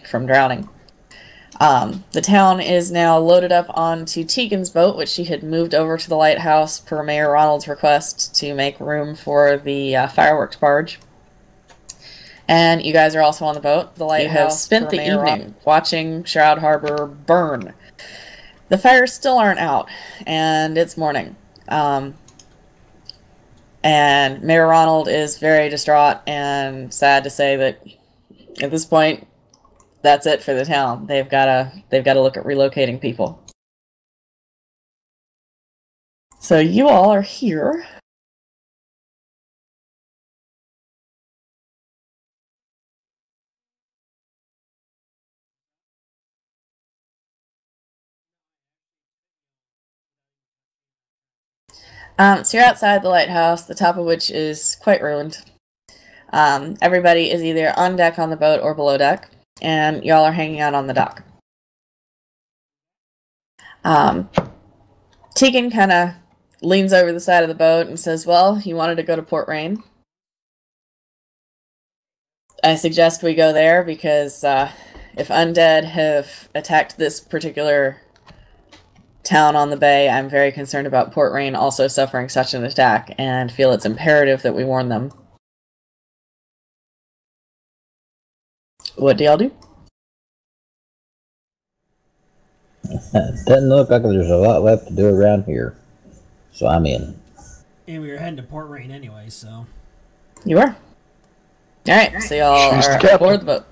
from drowning. The town is now loaded up onto Tegan's boat, which she had moved over to the lighthouse per Mayor Ronald's request to make room for the fireworks barge. And you guys are also on the boat. The lighthouse. You have spent the evening watching Shroud Harbor burn. The fires still aren't out, and it's morning. And Mayor Ronald is very distraught and sad to say that at this point, that's it for the town. They've got to look at relocating people. So you all are here. So you're outside the lighthouse, the top of which is quite ruined. Everybody is either on deck on the boat or below deck, and y'all are hanging out on the dock. Tegan kind of leans over the side of the boat and says, well, you wanted to go to Port Rain. I suggest we go there because if undead have attacked this particular town on the bay, I'm very concerned about Port Rain also suffering such an attack and feel it's imperative that we warn them. What do y'all do? Doesn't look like there's a lot left to do around here, so I'm in. And we were heading to Port Rain anyway, so... You are? Alright, so y'all are aboard the boat.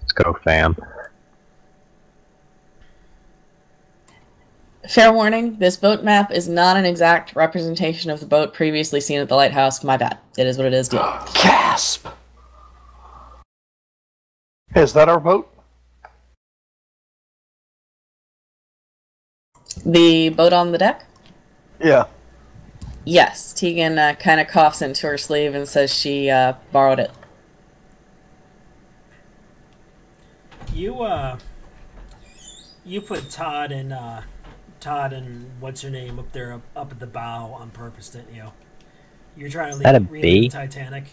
Let's go, fam. Fair warning, this boat map is not an exact representation of the boat previously seen at the lighthouse. My bad. It is what it is, deal. Gasp! Is that our boat? The boat on the deck? Yeah. Yes. Tegan kind of coughs into her sleeve and says she borrowed it. You put Todd and what's her name up there up at the bow on purpose, didn't you? You're trying to leave the Titanic.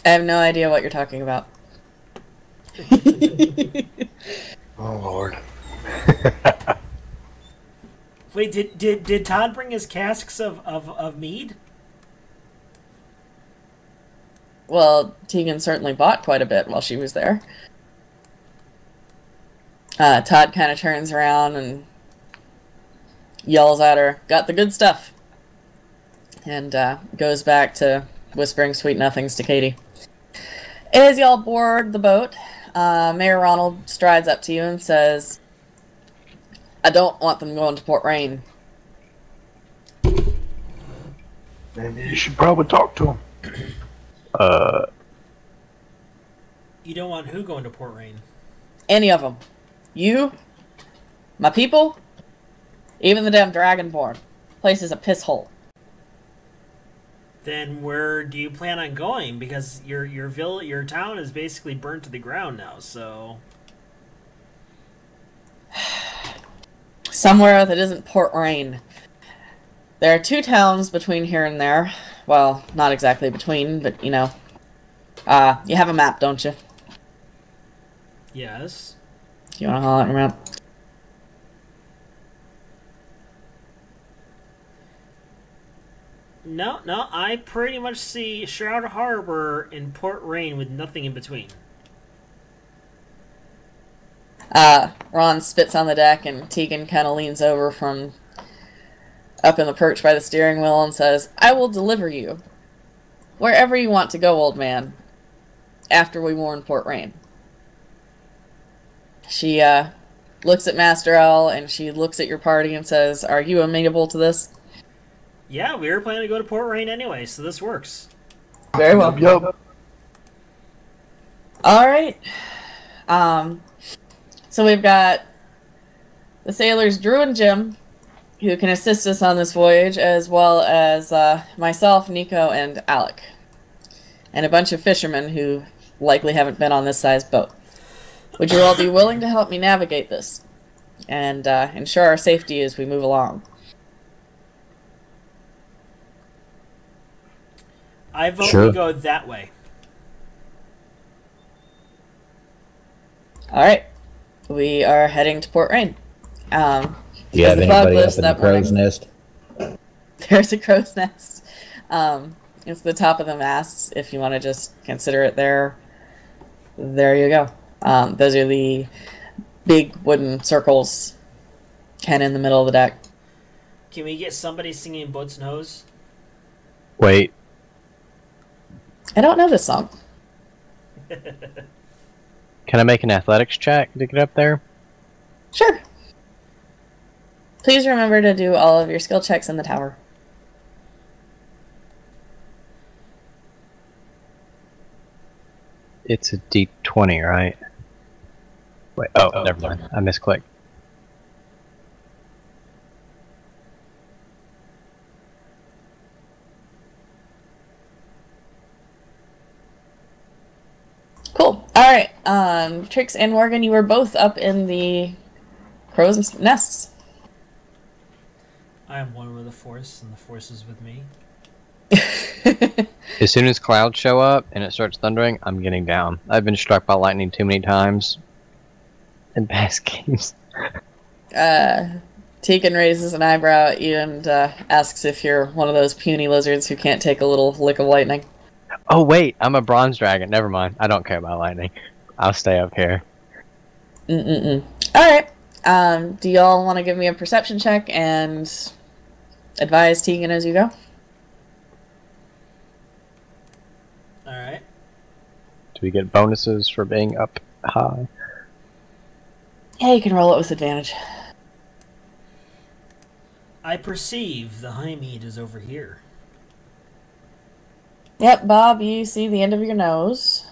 I have no idea what you're talking about. Oh Lord. Wait, did Todd bring his casks of mead? Well, Tegan certainly bought quite a bit while she was there. Todd kind of turns around and yells at her, "Got the good stuff!" And goes back to whispering sweet nothings to Katie. As y'all board the boat, Mayor Ronald strides up to you and says, I don't want them going to Port Rain. Maybe you should probably talk to him. You don't want who going to Port Rain? Any of them. You, my people, even the damn Dragonborn. Place is a piss hole. Then where do you plan on going? Because your town is basically burnt to the ground now, so... Somewhere that isn't Port Rain. There are 2 towns between here and there. Well, not exactly between, but, you know. You have a map, don't you? Yes. You want to haul out your map? No, I pretty much see Shroud Harbor and Port Rain with nothing in between. Ron spits on the deck and Tegan kind of leans over from up in the perch by the steering wheel and says, I will deliver you wherever you want to go, old man, after we warn Port Rain. She looks at Master L and she looks at your party and says, are you amenable to this? Yeah, we were planning to go to Port Rain anyway, so this works. Very well. Yup. Alright. So we've got the sailors Drew and Jim, who can assist us on this voyage, as well as myself, Nico, and Alec. And a bunch of fishermen who likely haven't been on this sized boat. Would you all be willing to help me navigate this and ensure our safety as we move along? I vote Sure. we go that way. Alright. We are heading to Port Rain. Do you have the fog anybody up lifts in the that crow's morning. nest? There's a crow's nest. It's the top of the masts. If you want to just consider it there, there you go. Those are the big wooden circles, kind of in the middle of the deck. Can we get somebody singing Boats and Hose? Wait, I don't know this song. can I make an athletics check to get up there? Sure. Please remember to do all of your skill checks in the tower. It's a D20, right? Wait, oh, never mind. I misclicked. Cool. Alright, Trix and Morgan, you were both up in the crow's nests. I am one with the Force, and the Force is with me. As soon as clouds show up and it starts thundering, I'm getting down. I've been struck by lightning too many times in past games. Tegan raises an eyebrow at you and asks if you're one of those puny lizards who can't take a little lick of lightning. Oh wait, I'm a bronze dragon. Never mind. I don't care about lightning. I'll stay up here. Alright. Do y'all want to give me a perception check and advise Tegan as you go? Alright. Do we get bonuses for being up high? Yeah, you can roll it with advantage. I perceive the high mead is over here. Yep, Bob, you see the end of your nose.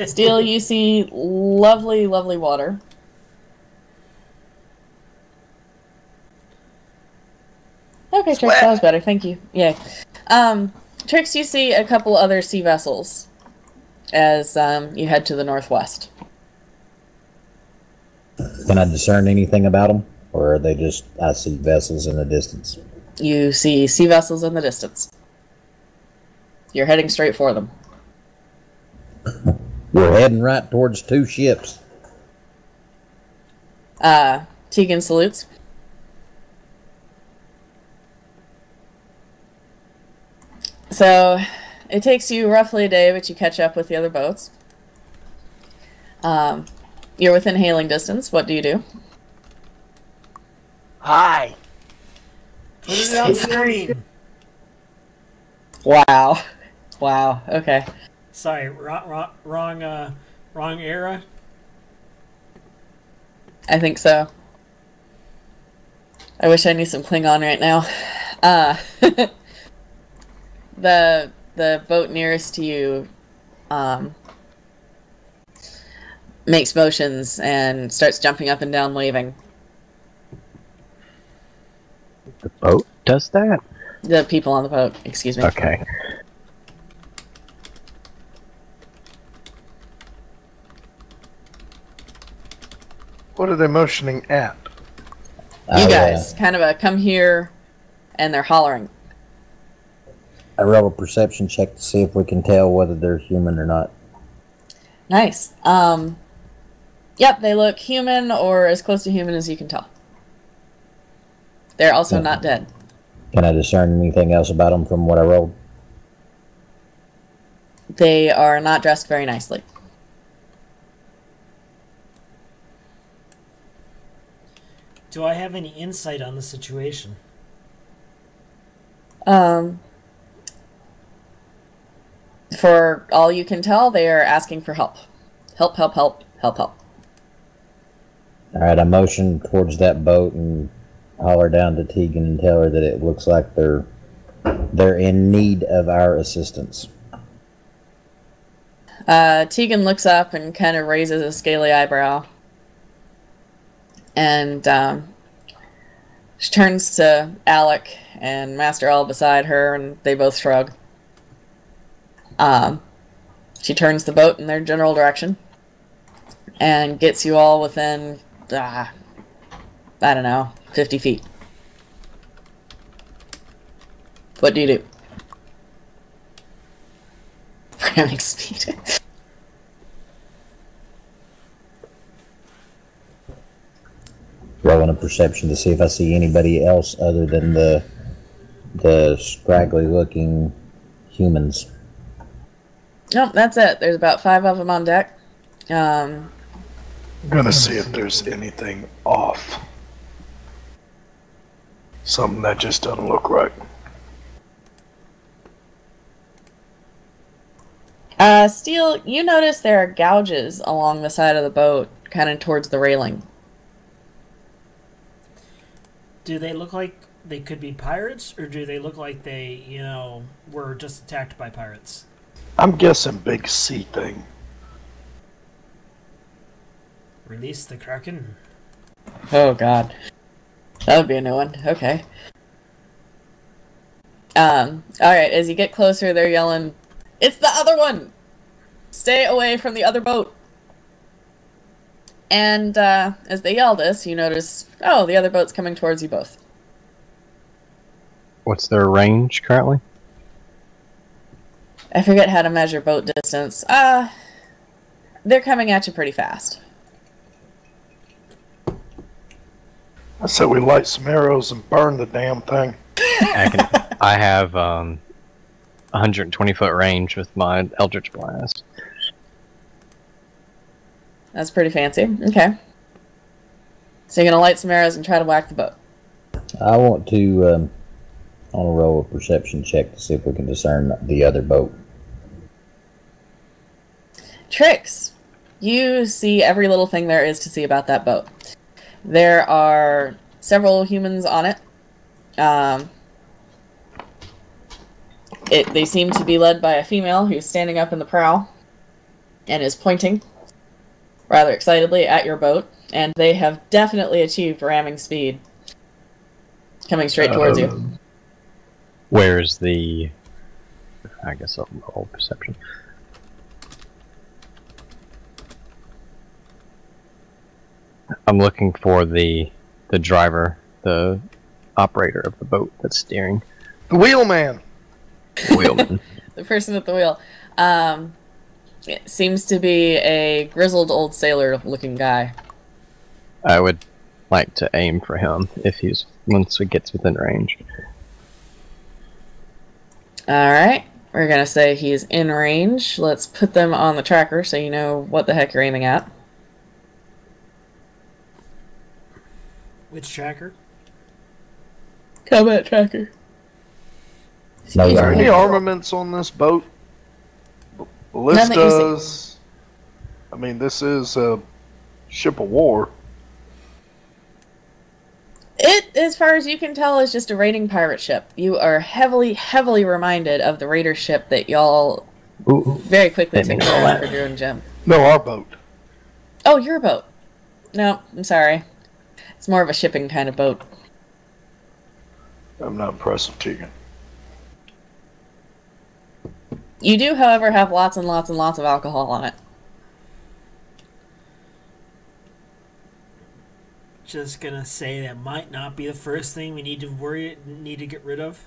Steel, you see lovely, lovely water. Okay, Trix, that was better. Thank you. Yay. Trix, you see a couple other sea vessels as you head to the northwest. Can I discern anything about them? Or are they just, I see vessels in the distance? You see sea vessels in the distance. You're heading straight for them. We're heading right towards 2 ships. Tegan salutes. So, it takes you roughly a day, but you catch up with the other boats. You're within hailing distance. What do you do? Hi. Put it on screen! Wow. Wow. Okay. Sorry, wrong era. I think so. I wish I knew some Klingon right now. The boat nearest to you makes motions and starts jumping up and down, waving. The boat does that? The people on the boat, excuse me. Okay. What are they motioning at? You guys, kind of a come here, and they're hollering. I roll a perception check to see if we can tell whether they're human or not. Nice. Yep, they look human or as close to human as you can tell. They're also not dead. Can I discern anything else about them from what I rolled? They are not dressed very nicely. Do I have any insight on the situation? For all you can tell, they are asking for help. Help, help, help, help, help. Alright, I motion towards that boat and holler down to Tegan and tell her that it looks like they're in need of our assistance. Tegan looks up and kind of raises a scaly eyebrow. And she turns to Alec and Master L beside her, and they both shrug. She turns the boat in their general direction and gets you all within, I don't know, 50 feet. What do you do? Ramming speed. perception to see if I see anybody else other than the scraggly looking humans. Nope, that's it. There's about 5 of them on deck. I'm gonna see if there's anything off. Something that just doesn't look right. Steele, you notice there are gouges along the side of the boat, kind of towards the railing. Do they look like they could be pirates, or do they look like they, were just attacked by pirates? I'm guessing big sea thing. Release the Kraken? Oh god. That would be a new one. Okay. Alright, as you get closer, they're yelling, "It's the other one! Stay away from the other boat!" And, as they yell this, you notice, oh, the other boat's coming towards you both. What's their range currently? I forget how to measure boat distance. They're coming at you pretty fast. I said we light some arrows and burn the damn thing. I have 120-foot range with my Eldritch Blast. That's pretty fancy. Okay. So you're gonna light some arrows and try to whack the boat. I want to roll a perception check to see if we can discern the other boat. Tricks. You see every little thing there is to see about that boat. There are several humans on it. They seem to be led by a female who's standing up in the prow and is pointing rather excitedly at your boat, and they have definitely achieved ramming speed. Coming straight towards you. Where's the... I guess I'll roll perception. I'm looking for the driver, the operator of the boat that's steering. The wheelman! Wheelman. The person at the wheel. It seems to be a grizzled old sailor-looking guy. I would like to aim for him once he gets within range. Alright, we're gonna say he's in range. Let's put them on the tracker so you know what the heck you're aiming at. Which tracker? Combat tracker. No, Is there any armaments on this boat? Ballistas? I mean, this is a ship of war. It, as far as you can tell, is just a raiding pirate ship. You are heavily, heavily reminded of the raider ship that y'all very quickly took down for Drew and Jim. No, our boat. Oh, your boat. No, I'm sorry. It's more of a shipping kind of boat. I'm not impressed with Tegan. You do, however, have lots and lots and lots of alcohol on it. Just gonna say that might not be the first thing we need to get rid of.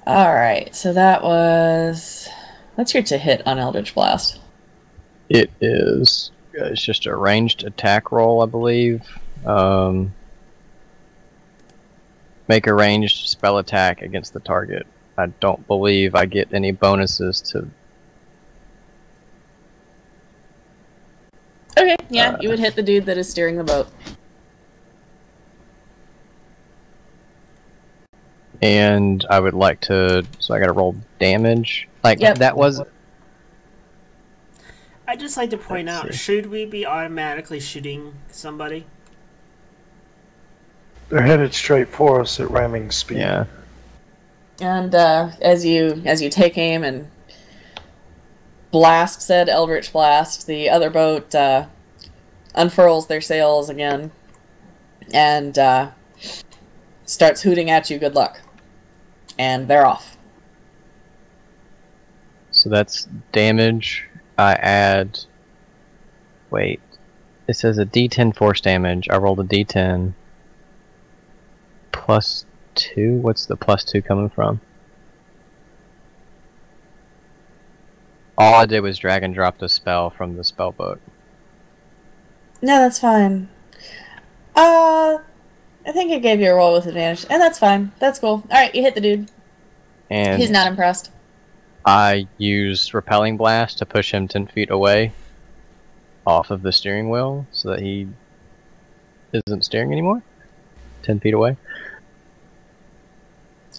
Alright, so that was... What's your to hit on Eldritch Blast? It is... It's just a ranged attack roll, I believe. Make a ranged spell attack against the target. I don't believe I get any bonuses to... Okay, yeah, you would hit the dude that is steering the boat. And I would like to... So I gotta roll damage. Like, Yep. that was... I'd just like to point out, should we be automatically shooting somebody? They're headed straight for us at ramming speed. Yeah. And as you take aim and blast said Eldritch Blast, the other boat unfurls their sails again and starts hooting at you, good luck. And they're off. So that's damage. I add... Wait. It says a D10 force damage. I rolled a D10. Plus 2? What's the plus 2 coming from? All I did was drag and drop the spell from the spell book. No, that's fine. I think it gave you a roll with advantage, and that's fine. That's cool. Alright, you hit the dude. And He's not impressed. I use Repelling Blast to push him 10 feet away off of the steering wheel so that he isn't steering anymore. 10 feet away.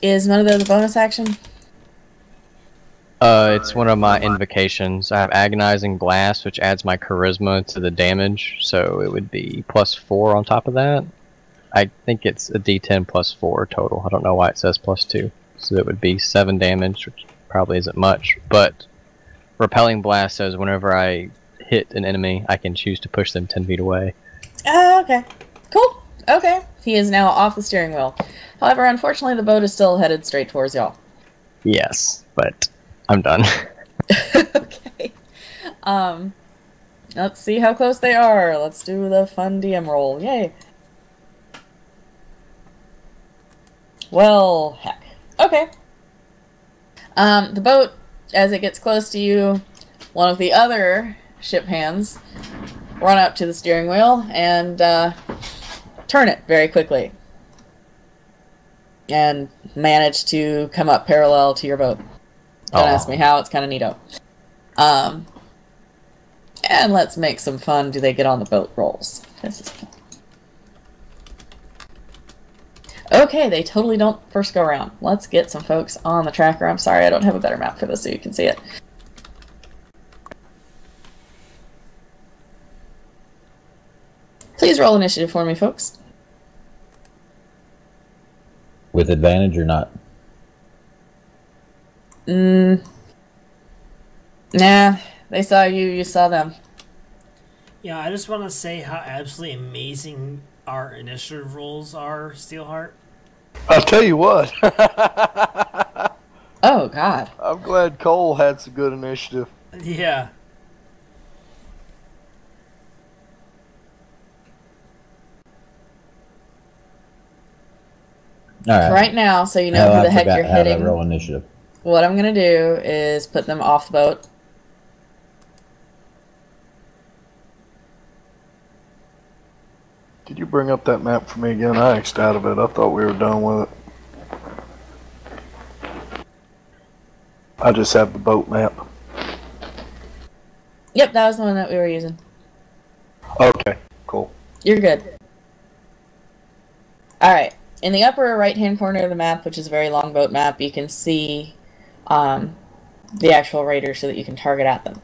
Is one of those a bonus action? It's one of my invocations. I have Agonizing Blast, which adds my charisma to the damage, so it would be +4 on top of that. I think it's a d10 +4 total. I don't know why it says +2. So it would be 7 damage, which probably isn't much. But Repelling Blast says whenever I hit an enemy, I can choose to push them 10 feet away. Oh, okay. Cool. Okay. He is now off the steering wheel. However, unfortunately, the boat is still headed straight towards y'all. Yes, but I'm done. Okay. Let's see how close they are. Let's do the fun DM roll. Yay. Well, heck. Okay. The boat, as it gets close to you, one of the other ship hands run up to the steering wheel and turn it very quickly. And manage to come up parallel to your boat. Don't ask me how, it's kind of neato. And let's make some fun. Do they get on the boat rolls? This is fun. Okay, they totally don't first go around. Let's get some folks on the tracker. I'm sorry, I don't have a better map for this so you can see it. Please roll initiative for me, folks. With advantage or not? Nah, they saw you, you saw them. Yeah, I just want to say how absolutely amazing our initiative rolls are, Steelheart. I'll tell you what. Oh, God. I'm glad Cole had some good initiative. Yeah. All right. Right now, so you know Oh, who the I heck forgot you're how to hitting, roll initiative. what I'm going to do is put them off the boat. Did you bring up that map for me again? I X'd out of it. I thought we were done with it. I just have the boat map. Yep, that was the one that we were using. Okay, cool. You're good. Alright, in the upper right-hand corner of the map, which is a very long boat map, you can see the actual raiders so that you can target at them.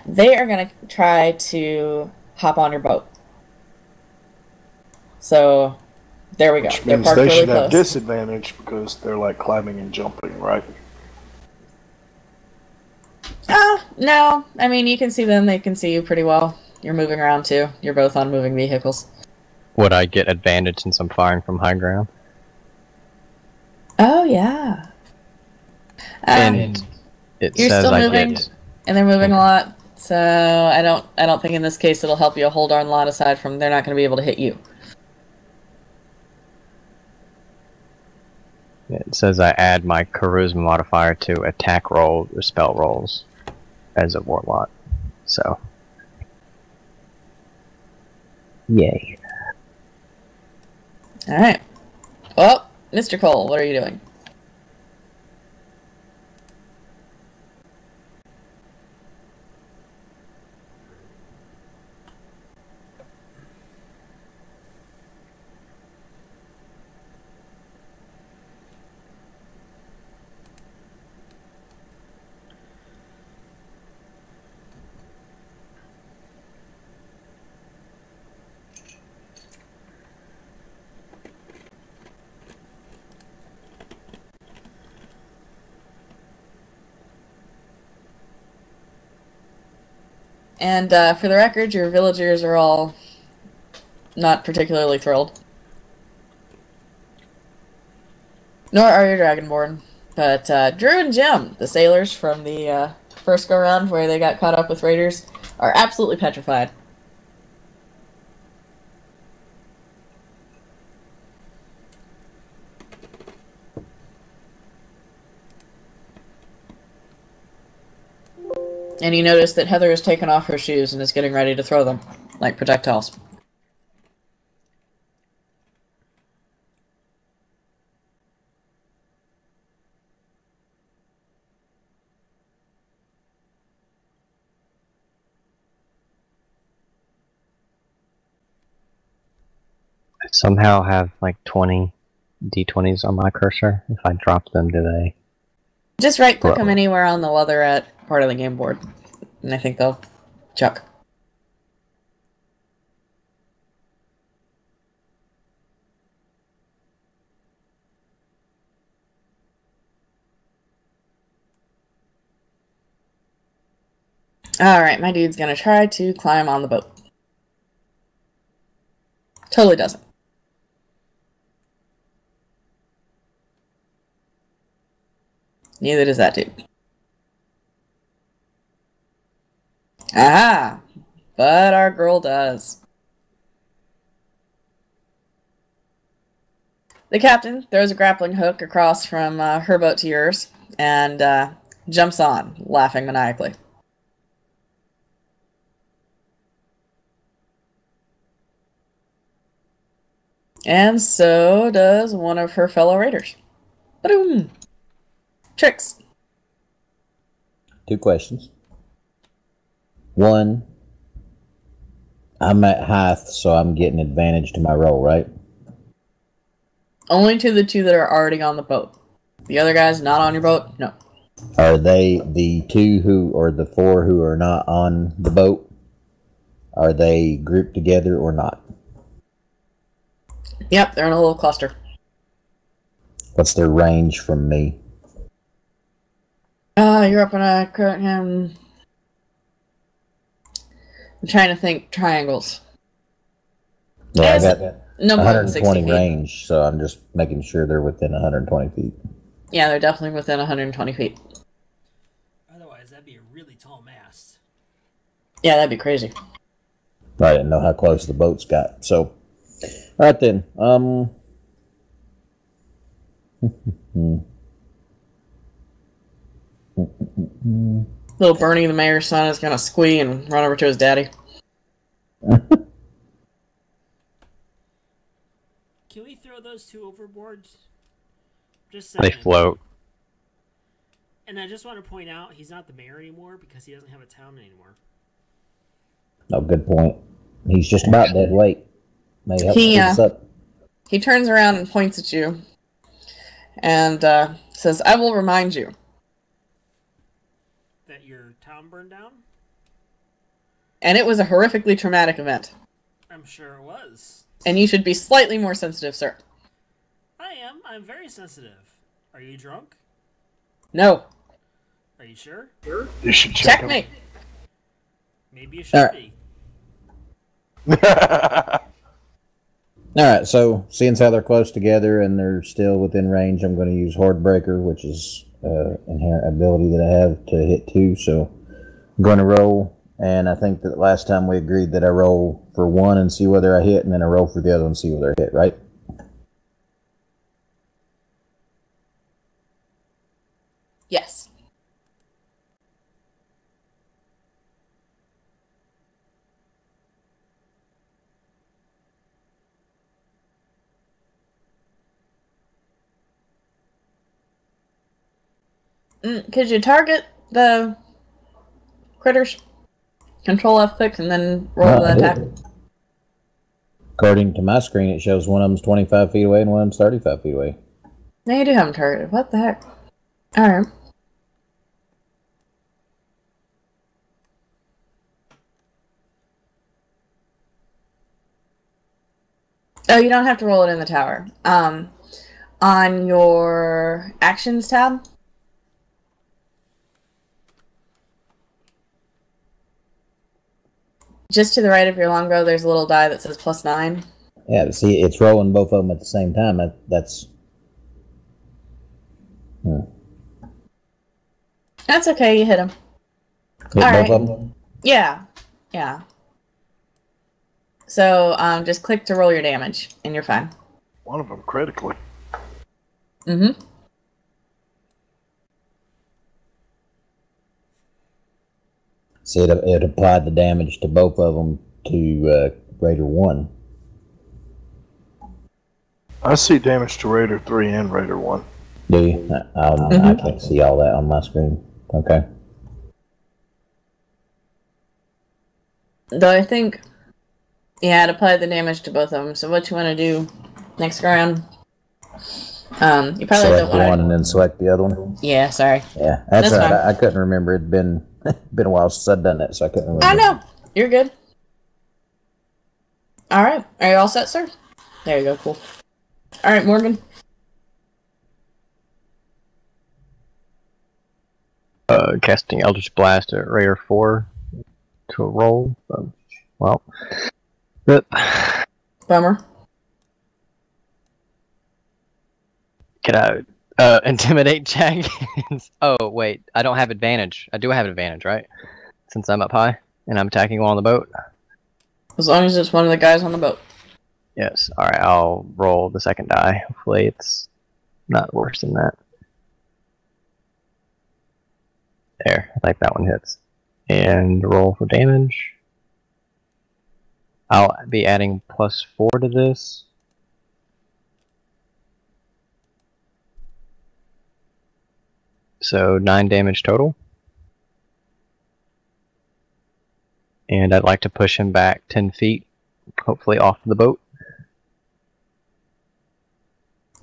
They are going to try to hop on your boat. So, there we go. Which They're means parked they really should have close. disadvantage because they're like climbing and jumping, right? No. I mean, you can see them. They can see you pretty well. You're moving around, too. You're both on moving vehicles. Would I get advantage since I'm firing from high ground? Oh, yeah. And it you're says still I moving, get... and they're moving a lot. So, I don't think in this case it'll help you a whole darn lot aside from they're not going to be able to hit you. It says I add my charisma modifier to attack roll or spell rolls as a warlock. So, yay. Alright. Well, Mr. Cole, what are you doing? And for the record, your villagers are all not particularly thrilled. Nor are your Dragonborn. But Drew and Jim, the sailors from the first go-round where they got caught up with raiders, are absolutely petrified. And you notice that Heather has taken off her shoes and is getting ready to throw them, like projectiles. I somehow have like 20 d20s on my cursor. If I drop them, do they? Just right-click Whoa. them anywhere on the leatherette part of the game board, and I think they'll chuck. Alright, my dude's gonna try to climb on the boat. Totally doesn't. Neither does that dude. Ah! But our girl does. The captain throws a grappling hook across from her boat to yours, and jumps on, laughing maniacally. And so does one of her fellow raiders. Ba-doom! Tricks. 2 questions. 1, I'm at Hythe, so I'm getting advantage to my roll, right? Only to the 2 that are already on the boat. The other guys not on your boat? No. Are they the 2 who, or the 4 who are not on the boat? Are they grouped together or not? Yep, they're in a little cluster. What's their range from me? You're up in a... I'm trying to think triangles. Yeah, I got No more than 60 120 feet. range, so I'm just making sure they're within 120 feet. Yeah, they're definitely within 120 feet. Otherwise, that'd be a really tall mast. Yeah, that'd be crazy. I didn't know how close the boats got. So, all right then. Little Bernie, the mayor's son, is gonna squee and run over to his daddy. Can we throw those 2 overboard? Just They saying. float. And I just want to point out, he's not the mayor anymore because he doesn't have a town anymore. No, good point. He's just about dead weight. May help He, speed us up. He turns around and points at you and says, I will remind you. That your town burned down? And it was a horrifically traumatic event. I'm sure it was. And you should be slightly more sensitive, sir. I am. I'm very sensitive. Are you drunk? No. Are you sure? You should check Checkmate. Maybe you should Alright. be. Alright, so seeing how they're close together and they're still within range, I'm going to use Hordebreaker, which is inherent ability that I have to hit 2. So I'm going to roll, and I think that last time we agreed that I roll for 1 and see whether I hit, and then I roll for the other and see whether I hit, right? Yes. Could you target the critters? Control F6 and then roll the attack? According to my screen, it shows one of them's 25 feet away and one of them's 35 feet away. No, you do have them targeted. What the heck? Alright. Oh, you don't have to roll it in the tower. On your actions tab, just to the right of your longbow, there's a little die that says +9. Yeah, but see, it's rolling both of them at the same time. That's... That's okay, you hit him. Hit both Alright. of them? Yeah. Yeah. So, just click to roll your damage, and you're fine. One of them critically. See, it applied the damage to both of them to Raider 1. I see damage to Raider 3 and Raider 1. Do you? I can't see all that on my screen. Okay. Though I think, yeah, it applied the damage to both of them. So what you want to do next round? You probably select don't want one and then select the other one. Yeah, sorry. Yeah, that's right. fine. I couldn't remember. It'd been a while since I'd done that, so I couldn't remember. I know. You're good. All right. Are you all set, sir? There you go. Cool. All right, Morgan. Casting Eldritch Blast at Raider 4 to a roll. Well, but Bummer. can I intimidate check? Oh wait, I don't have advantage. I do have advantage, right? Since I'm up high and I'm attacking one on the boat. As long as it's one of the guys on the boat. Yes. All right. I'll roll the second die. Hopefully, it's not worse than that. There. I think that one hits. And roll for damage. I'll be adding +4 to this. So 9 damage total. And I'd like to push him back 10 feet, hopefully off the boat.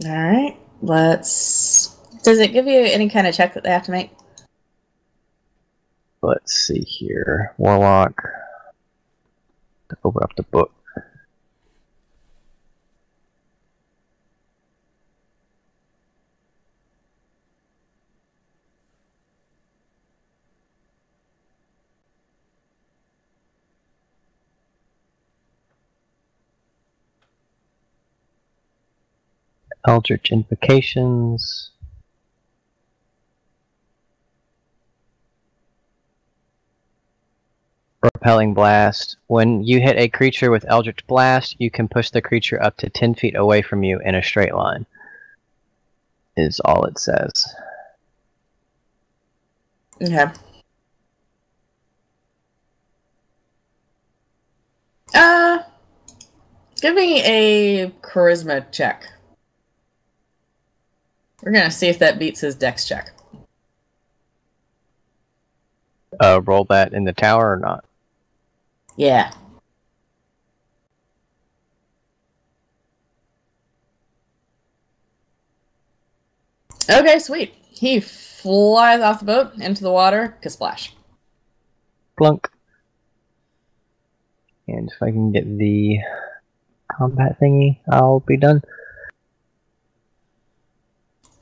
Alright, let's... Does it give you any kind of check that they have to make? Let's see here. Warlock. To open up the book. Eldritch Invocations. Repelling Blast. When you hit a creature with Eldritch Blast, you can push the creature up to 10 feet away from you in a straight line. Is all it says. Okay. Give me a charisma check. We're gonna see if that beats his dex check. Roll that in the tower or not? Yeah. Okay, sweet. He flies off the boat into the water. Kasplash. Plunk. And if I can get the combat thingy, I'll be done.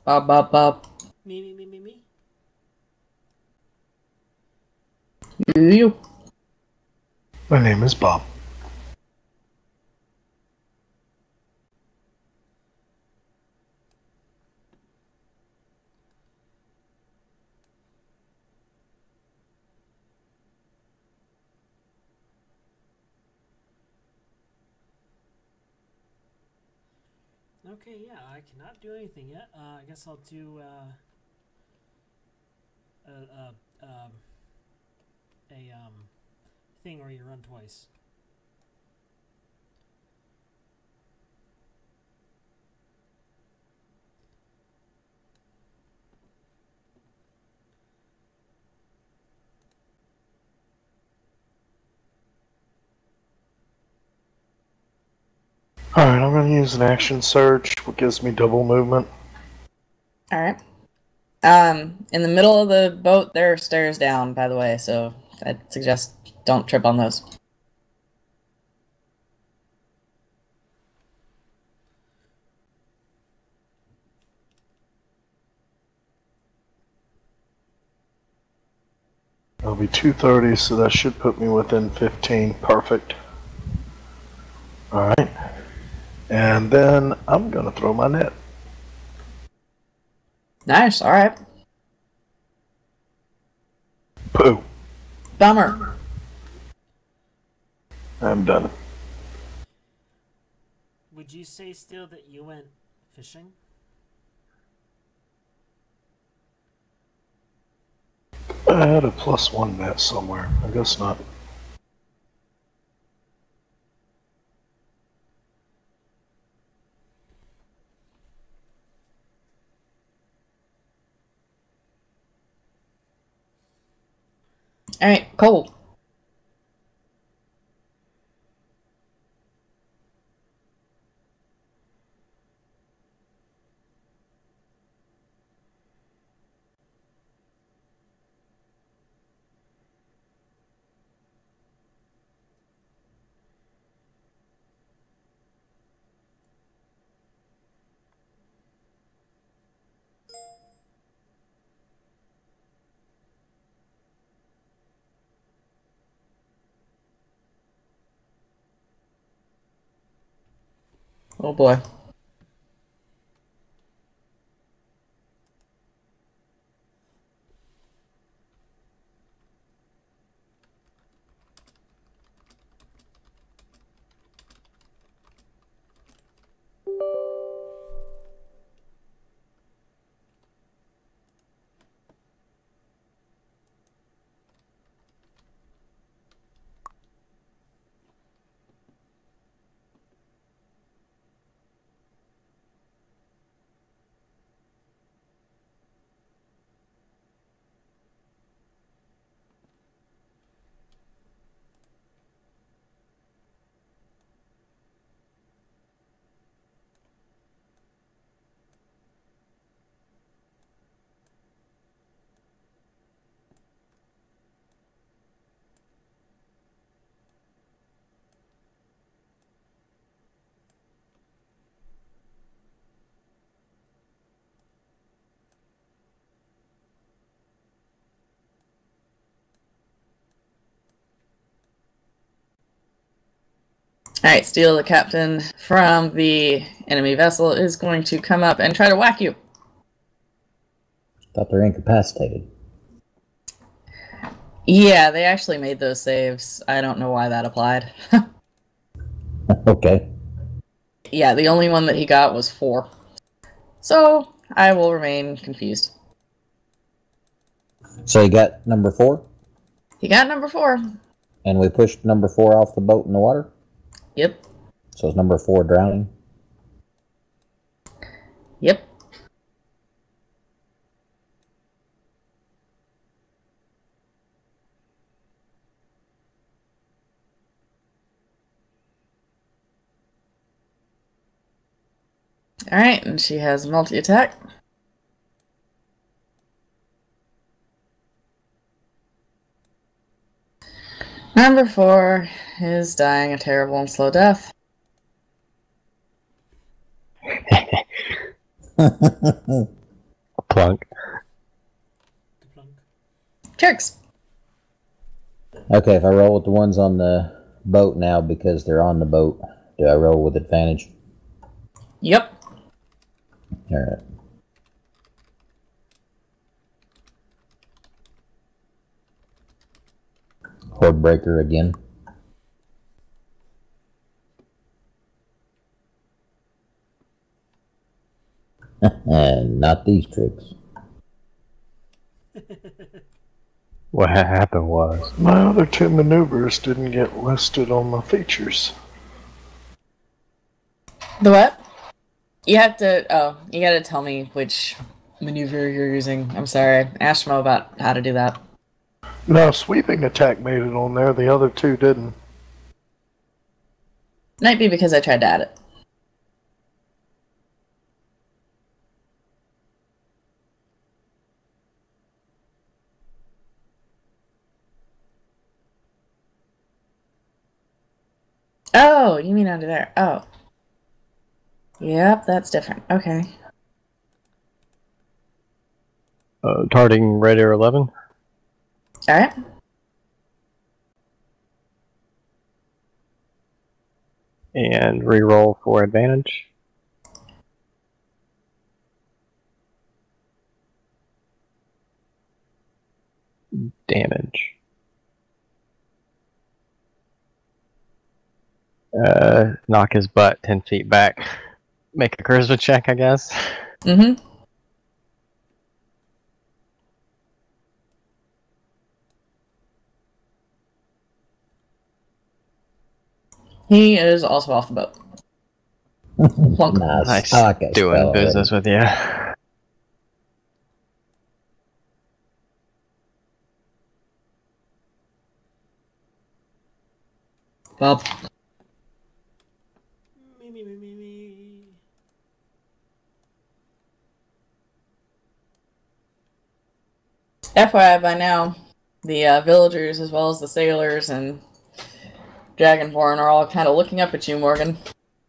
Bop, bop, bop. Me. You. My name is Bob. Okay, yeah, I cannot do anything yet. I guess I'll do a thing where you run twice. Alright, I'm going to use an action surge, what gives me double movement. Alright. In the middle of the boat, there are stairs down, by the way, so I'd suggest don't trip on those. It'll be 2:30, so that should put me within 15. Perfect. Alright. And then I'm going to throw my net. Nice, alright. Pooh. Bummer. I'm done. Would you say still that you went fishing? I had a +1 net somewhere. I guess not. Alright, Cole. Oh boy. Alright, Steel, the captain from the enemy vessel, is going to come up and try to whack you. Thought they're incapacitated. Yeah, they actually made those saves. I don't know why that applied. Okay. Yeah, the only one that he got was 4. So, I will remain confused. So you got number 4? He got number 4. And we pushed number 4 off the boat in the water? Yep. So is number 4 drowning? Yep. Alright, and she has multi-attack. Number 4 is dying a terrible and slow death. Plunk. Jerks. Okay, if I roll with the ones on the boat now because they're on the boat, do I roll with advantage? Yep. Alright. Horde breaker again. And not these tricks. What happened was... My other 2 maneuvers didn't get listed on my features. The what? You have to, you gotta tell me which maneuver you're using. I'm sorry. Ask Mo about how to do that. No, sweeping attack made it on there. The other 2 didn't. Might be because I tried to add it. Oh, you mean under there. Oh. Yep, that's different. Okay. Targeting radar 11. Alright. And reroll for advantage. Damage. Knock his butt 10 feet back. Make a charisma check, I guess. Mm-hmm. He is also off the boat. Plunk. Nice. Nice I like that doing spell business with you. Bob. Me. FYI, by now, the villagers as well as the sailors and Dragonborn are all kind of looking up at you, Morgan,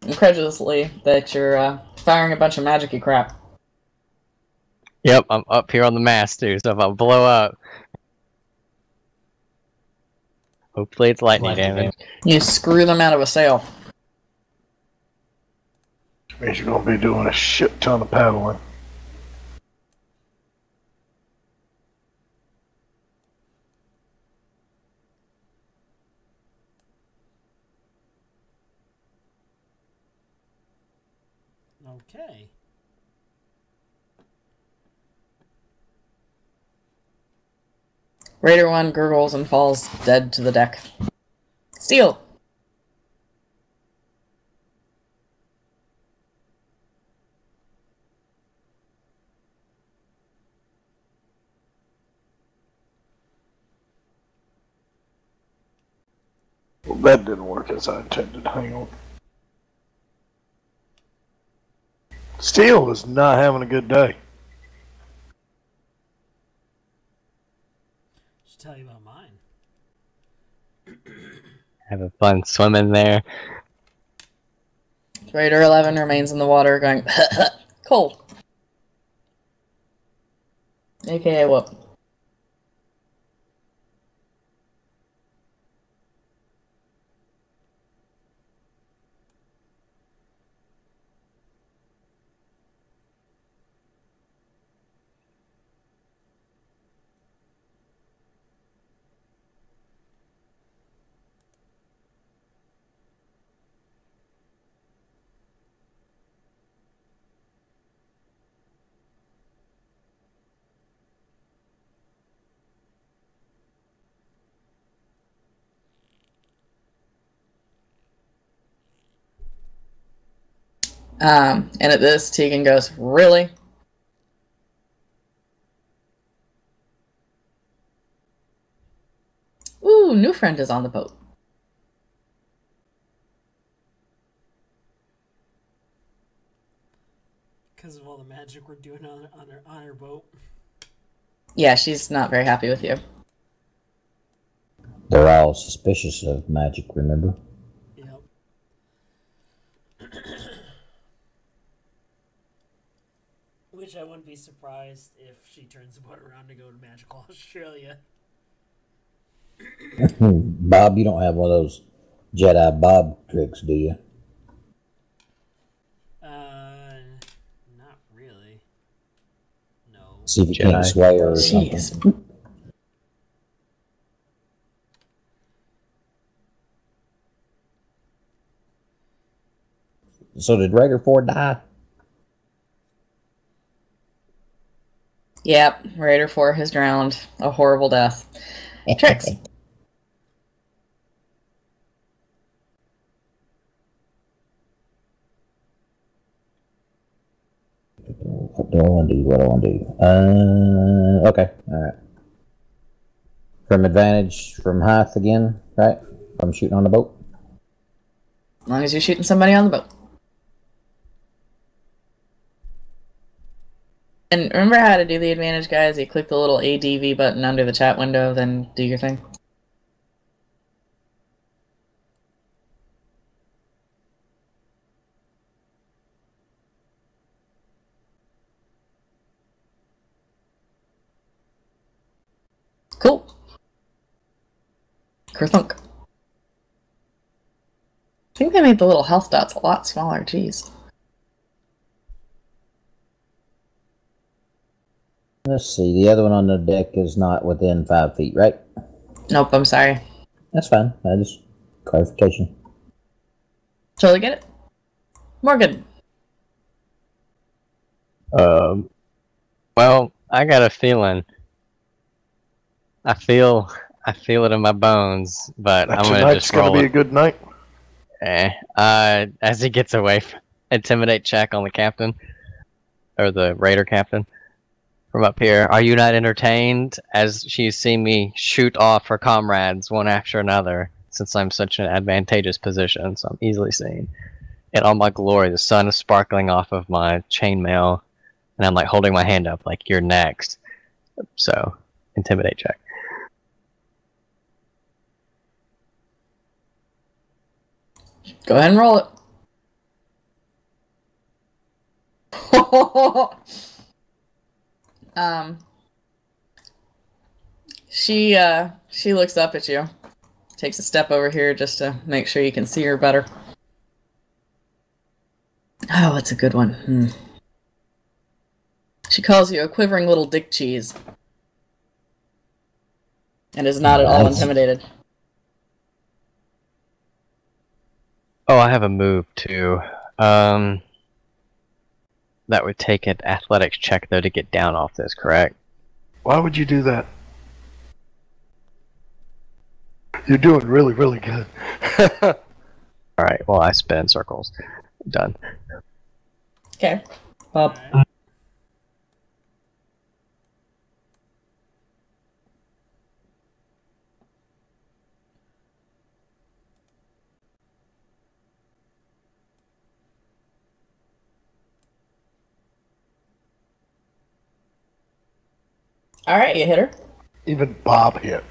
incredulously that you're firing a bunch of magic-y crap. Yep, I'm up here on the mast too, so if I blow up, hopefully it's lightning damage. You screw them out of a sail. Which means you're going to be doing a shit ton of paddling. Okay. Raider 1 gurgles and falls dead to the deck. Steel! Well, that didn't work as I intended. Hang on. Steel is not having a good day. Should tell you about mine. Having fun swimming there. Raider 11 remains in the water going, cold. AKA whoop. And at this, Tegan goes, really? Ooh, new friend is on the boat. Because of all the magic we're doing on her boat. Yeah, she's not very happy with you. They're all suspicious of magic, remember? Yep. Which I wouldn't be surprised if she turns the boat around to go to magical Australia. Bob, you don't have one of those Jedi Bob tricks, do you? Not really. No. See if you Jedi. can't sway her or Jeez. something. So did Raider 4 die? Yep, Raider 4 has drowned. A horrible death. Tricks. What do I want to do? What do I want to do? Okay, alright. From advantage from height again, right? I'm shooting on the boat. As long as you're shooting somebody on the boat. And remember how to do the advantage, guys? You click the little ADV button under the chat window, then do your thing. Cool. Kerthunk. I think they made the little health dots a lot smaller, jeez. Let's see, the other one on the deck is not within 5 feet, right? Nope, I'm sorry. That's fine. I just clarification. Totally get it. Morgan. Well, I got a feeling. I feel it in my bones, but I'm gonna Tonight's just going roll to be it. a good night. As he gets away, intimidate check on the captain or the raider captain from up here. Are you not entertained? As she's seen me shoot off her comrades one after another, since I'm such an advantageous position, so I'm easily seen. In all my glory, the sun is sparkling off of my chainmail, and I'm like holding my hand up, like you're next. So, intimidate check. Go ahead and roll it. She looks up at you, takes a step over here just to make sure you can see her better. Oh, that's a good one. She calls you a quivering little dick cheese, and is not at all intimidated. Oh, I have a move too. That would take an athletics check though to get down off this, correct? Why would you do that? You're doing really, really good. Alright, well I spin circles. Done. Okay. Well, alright, you hit her. Even Bob hit.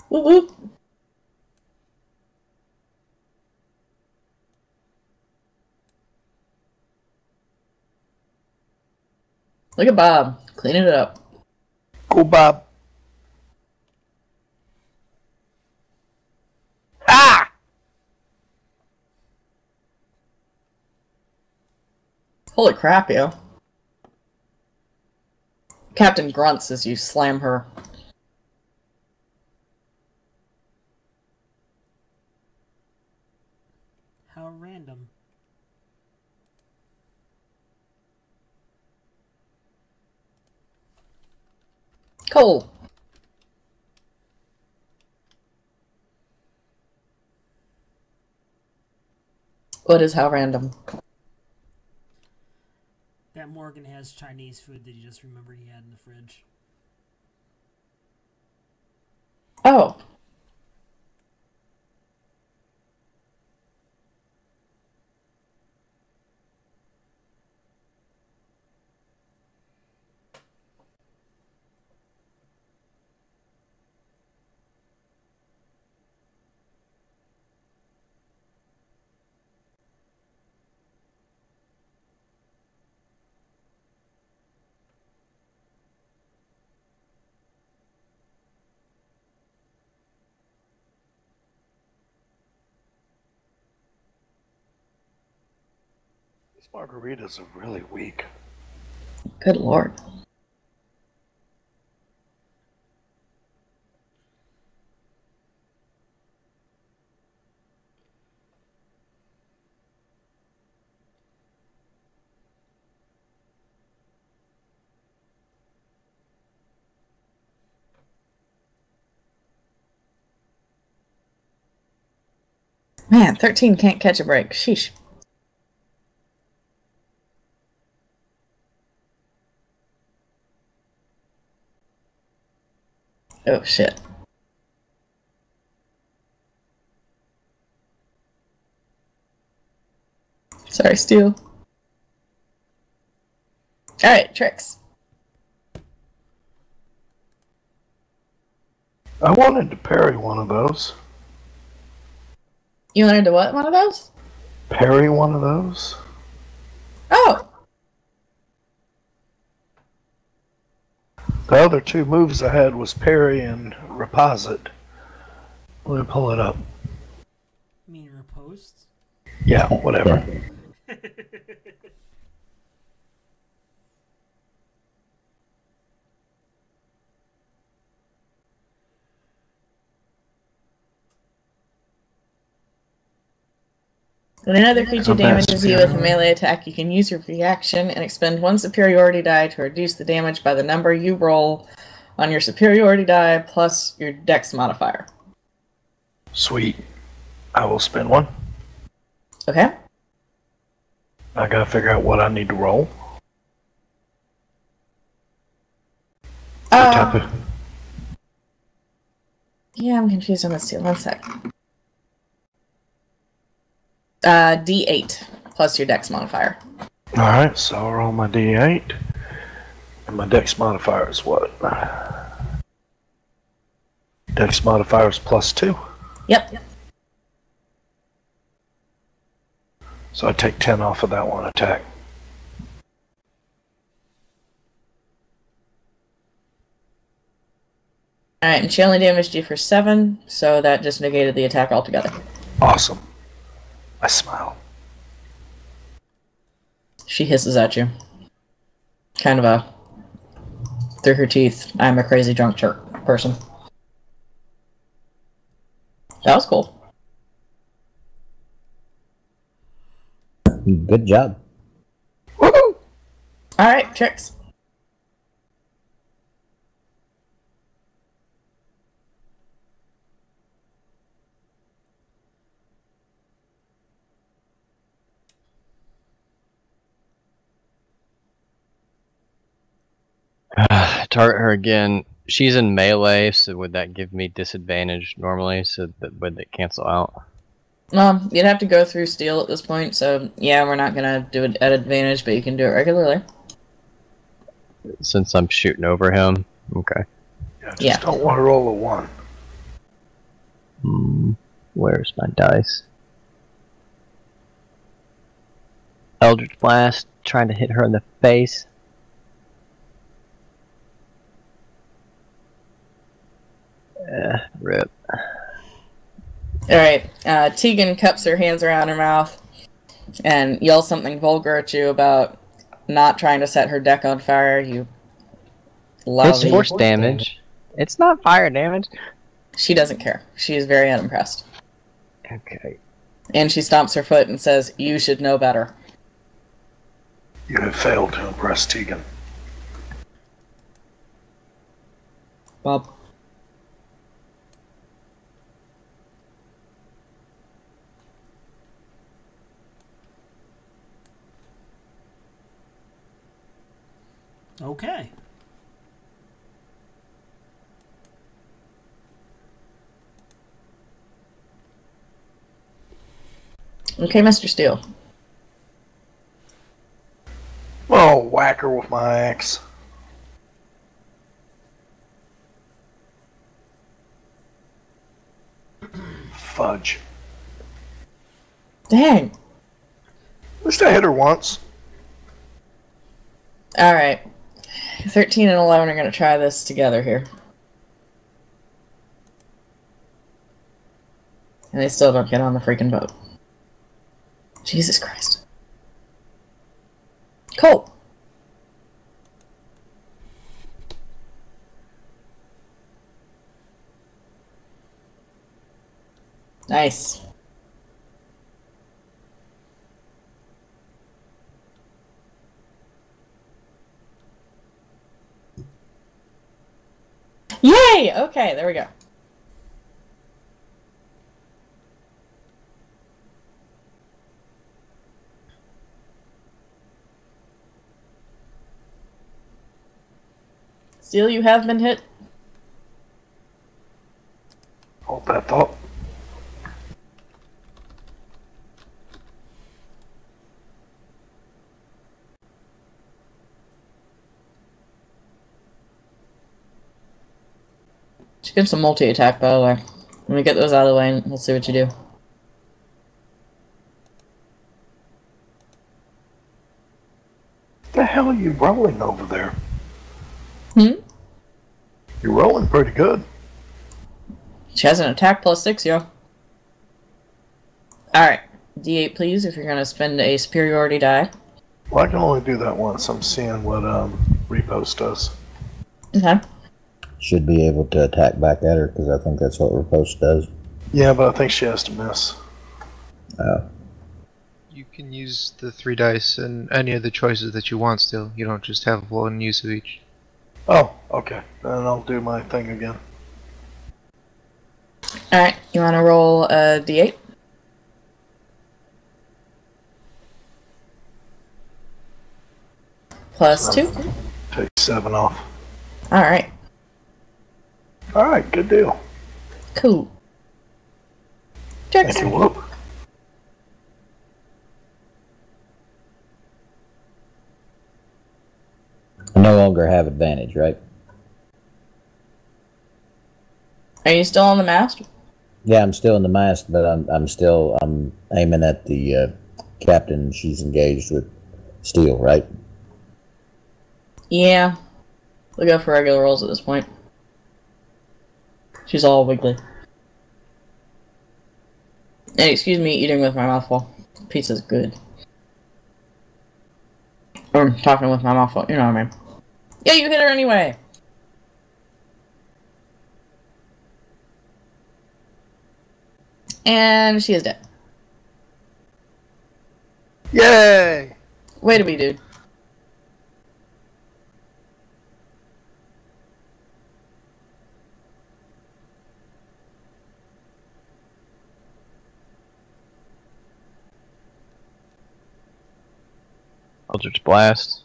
Whoop whoop. Look at Bob, cleaning it up. Go, Bob. Ah! Holy crap, yo. Captain grunts as you slam her. How random. Cole. What is how random? That Morgan has Chinese food that he just remembered he had in the fridge. Oh. These margaritas are really weak. Good lord. Man, 13 can't catch a break. Sheesh. Oh, shit. Sorry, Stu. Alright, tricks. I wanted to parry one of those. You wanted to what? One of those? Parry one of those? Oh! The other two moves I had was parry and reposit. Let me pull it up. You mean riposte? Yeah, whatever. When another creature damages you with a melee attack, you can use your reaction and expend one superiority die to reduce the damage by the number you roll on your superiority die plus your dex modifier. Sweet. I will spend one. Okay. I gotta figure out what I need to roll. Yeah, I'm confused on this too. One sec. D8 plus your dex modifier. Alright, so I'll roll my D8. And my dex modifier is what? Dex modifier is +2. Yep. So I take 10 off of that one attack. Alright, and she only damaged you for 7, so that just negated the attack altogether. Awesome. I smile. She hisses at you. Kind of a... through her teeth, I'm a crazy drunk person. That was cool. Good job. Woohoo! Alright, Trix. Target her again. She's in melee, so would that give me disadvantage normally? So that would it cancel out? You'd have to go through steel at this point, so yeah, we're not gonna do it at advantage, but you can do it regularly. Since I'm shooting over him. Okay. Yeah, don't want to roll a 1. Where's my dice? Eldritch Blast, trying to hit her in the face. Rip. Alright, Tegan cups her hands around her mouth and yells something vulgar at you about not trying to set her deck on fire, you It's force damage. It's not fire damage. She doesn't care. She is very unimpressed. Okay. And she stomps her foot and says, "You should know better." You have failed to impress Tegan. Bob. Okay. Okay, Mr. Steele. Oh, whack her with my axe. Fudge. Dang. At least I hit her once. Alright. 13 and 11 are going to try this together here. And they still don't get on the freaking boat. Jesus Christ. Cool. Nice. Yay! Okay, there we go. Steel, you have been hit. Hold that thought. She gets a multi-attack, by the way. Let me get those out of the way and we'll see what you do. What the hell are you rolling over there? Hmm? You're rolling pretty good. She has an attack +6, yo. Alright. D8, please, if you're going to spend a superiority die. Well, I can only do that once. I'm seeing what Repost does. Okay. Should be able to attack back at her, because I think that's what Riposte does. Yeah, but I think she has to miss. Oh. You can use the 3 dice and any of the choices that you want still. You don't just have one use of each. Oh, okay. Then I'll do my thing again. Alright, you want to roll a d8? Plus 2. Take 7 off. Alright, Alright, good deal. cool. Tricks. Thank you, Whoop. I no longer have advantage, right? Are you still on the mast? Yeah, I'm still in the mast, but I'm aiming at the captain. She's engaged with steel, right? Yeah. We'll go for regular rolls at this point. She's all wiggly. And excuse me eating with my mouth full. Pizza's good. Or talking with my mouth full, you know what I mean. Yeah, you hit her anyway! And she is dead. Yay! Way to be, dude. Eldritch Blast.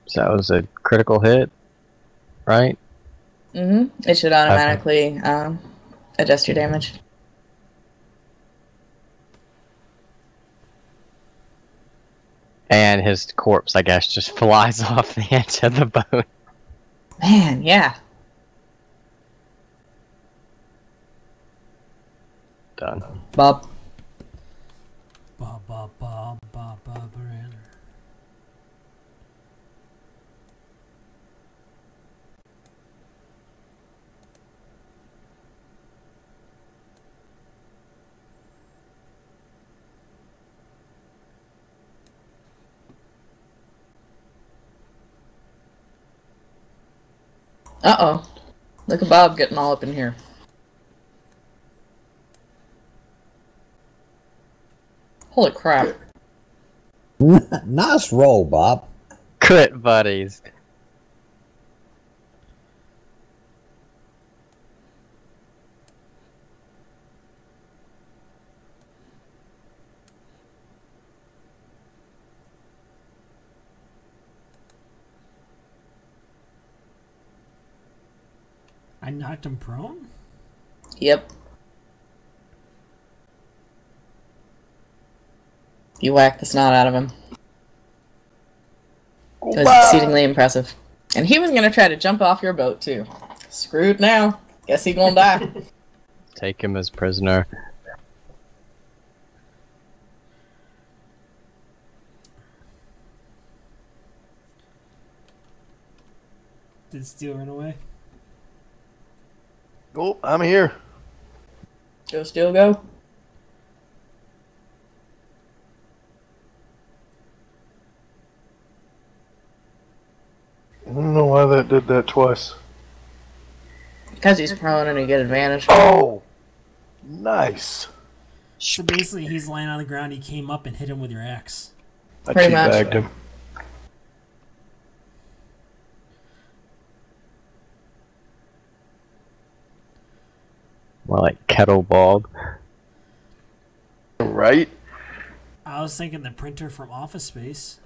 So that was a critical hit, right? Mm-hmm. It should automatically adjust your damage. And his corpse, I guess, just flies off the edge of the boat. Man, yeah. Done. Bob. Brand. Uh-oh. Look at Bob getting all up in here. Holy crap. Nice roll, Bob. Crit buddies. I knocked him prone? Yep. You whacked the snot out of him. It was exceedingly impressive. And he was going to try to jump off your boat, too. Screwed now. Guess he gonna die. Take him as prisoner. Did Steel run away? Oh, I'm here. Go, Steel, go. I don't know why that did that twice. Because he's prone and you get advantage. Oh! Nice. So basically, he's laying on the ground. He came up and hit him with your axe. I Pretty much. teabagged him. More like Kettle Bob. Right? I was thinking the printer from Office Space.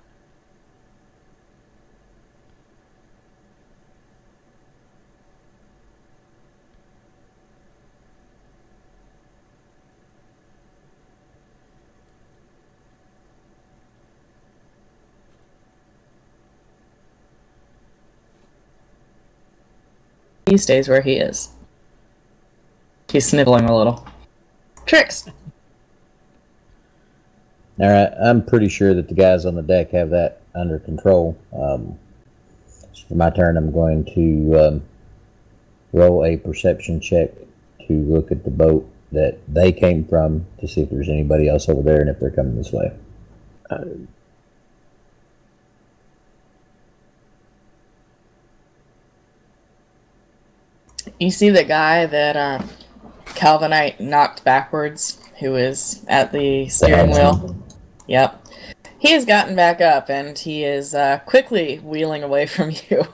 He stays where he is. He's sniveling a little. Tricks! Alright, I'm pretty sure that the guys on the deck have that under control. So for my turn, I'm going to roll a perception check to look at the boat that they came from to see if there's anybody else over there and if they're coming this way. You see the guy that Calvinite knocked backwards, who is at the steering wheel? Yep. He has gotten back up, and he is quickly wheeling away from you.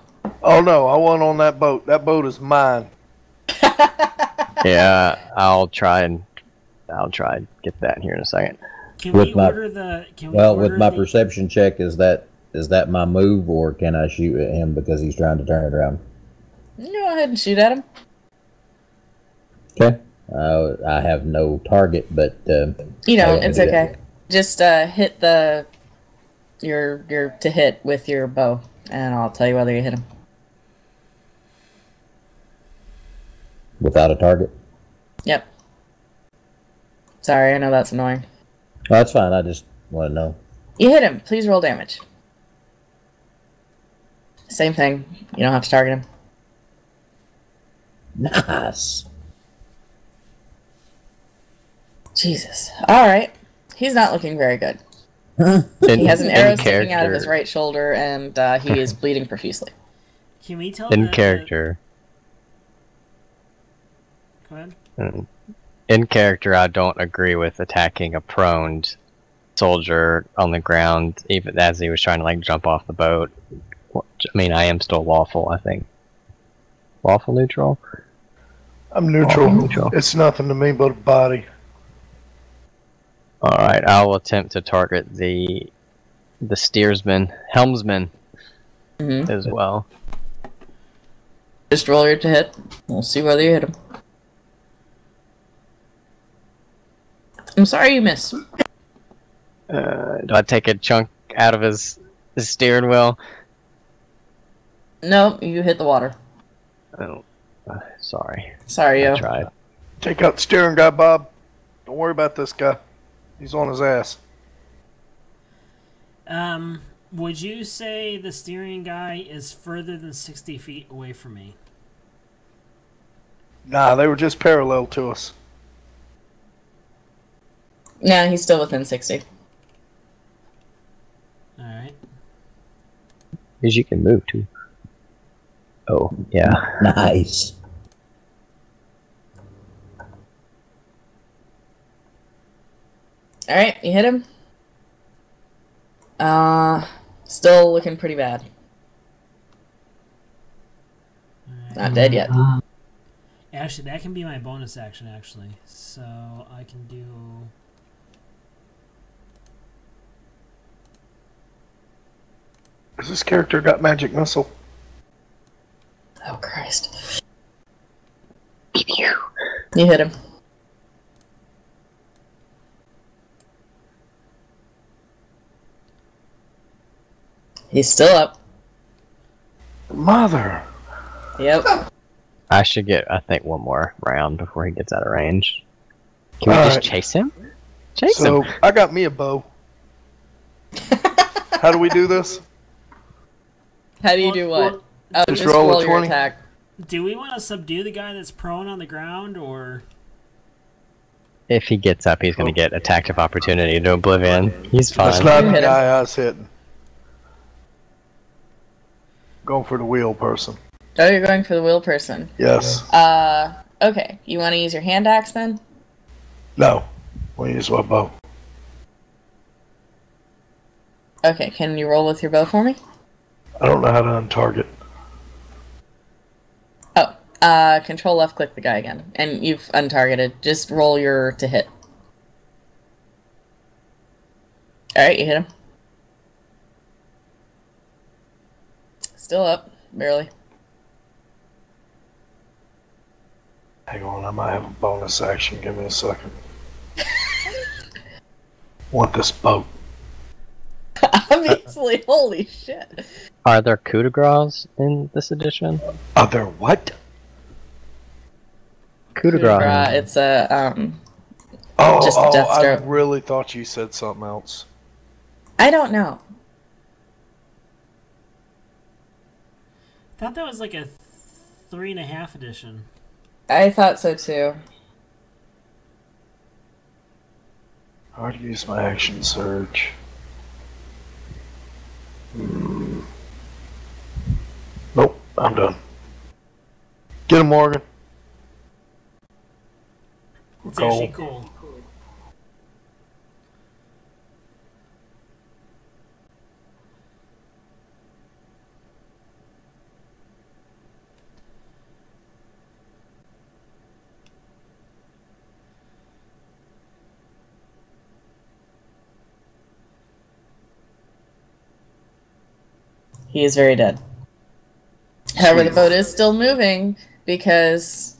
Oh no, I wasn't on that boat. That boat is mine. Yeah, I'll try and get that here in a second. Can With we my- order the? Can we Well, order with my the, perception check, is that my move, or can I shoot at him because he's trying to turn it around? Go ahead and shoot at him. Okay. I have no target, but You I don't. can It's do that. okay. Just hit your to hit with your bow, and I'll tell you whether you hit him. Without a target. Yep. Sorry, I know that's annoying. Oh, that's fine. I just want to know. You hit him. Please roll damage. Same thing. You don't have to target him. Nice. Jesus. All right. He's not looking very good. He has an arrow sticking out of his right shoulder, and he is bleeding profusely. Can we tell? In character. Go ahead. In character, I don't agree with attacking a prone soldier on the ground, even as he was trying to like jump off the boat. I mean, I am still lawful, I think. Lawful neutral? I'm neutral. Neutral. It's nothing to me but a body. Alright, I will attempt to target the helmsman as well. Just roll your to hit. We'll see whether you hit him. I'm sorry you missed. Do I take a chunk out of his steering wheel? No, you hit the water. Oh, sorry. Sorry, I yo. tried. Take out the steering guy, Bob. Don't worry about this guy. He's on his ass. Would you say the steering guy is further than 60 feet away from me? Nah, they were just parallel to us. No, he's still within 60. Alright. Because you can move too. Oh, yeah. Nice. Alright, you hit him. Still looking pretty bad. Not dead yet. Actually, that can be my bonus action, actually. So, I can do... Has this character got magic missile? Oh, Christ. You hit him. He's still up. Mother. Yep. I should get, I think, one more round before he gets out of range. Can we All just right. chase him? Chase So, him! I got me a bow. How do we do this? How do you do what? Oh, Just just roll a roll your 20. attack. Do we want to subdue the guy that's prone on the ground, or... If he gets up, he's going to get attack of opportunity to oblivion. He's That's fine. not You the hit him. guy I was hitting. Going for the wheel person. Oh, you're going for the wheel person. Yes. Okay. You want to use your hand axe then? No. We'll use my bow. Okay, can you roll with your bow for me? I don't know how to untarget. Oh, control left click the guy again. And you've untargeted. Just roll your to hit. Alright, you hit him. Still up, barely. Hang on, I might have a bonus action. Give me a second. Want this boat. Obviously, holy shit. Are there coup de grace in this edition? Are there what? Coup de grace. It's a, Oh, Just a death I stroke. really thought you said something else. I don't know. I thought that was like a 3.5 edition. I thought so too. How to use my action surge. Nope, I'm done. Get him, Morgan. It's Cool. actually cool. He is very dead. However, the boat is still moving because,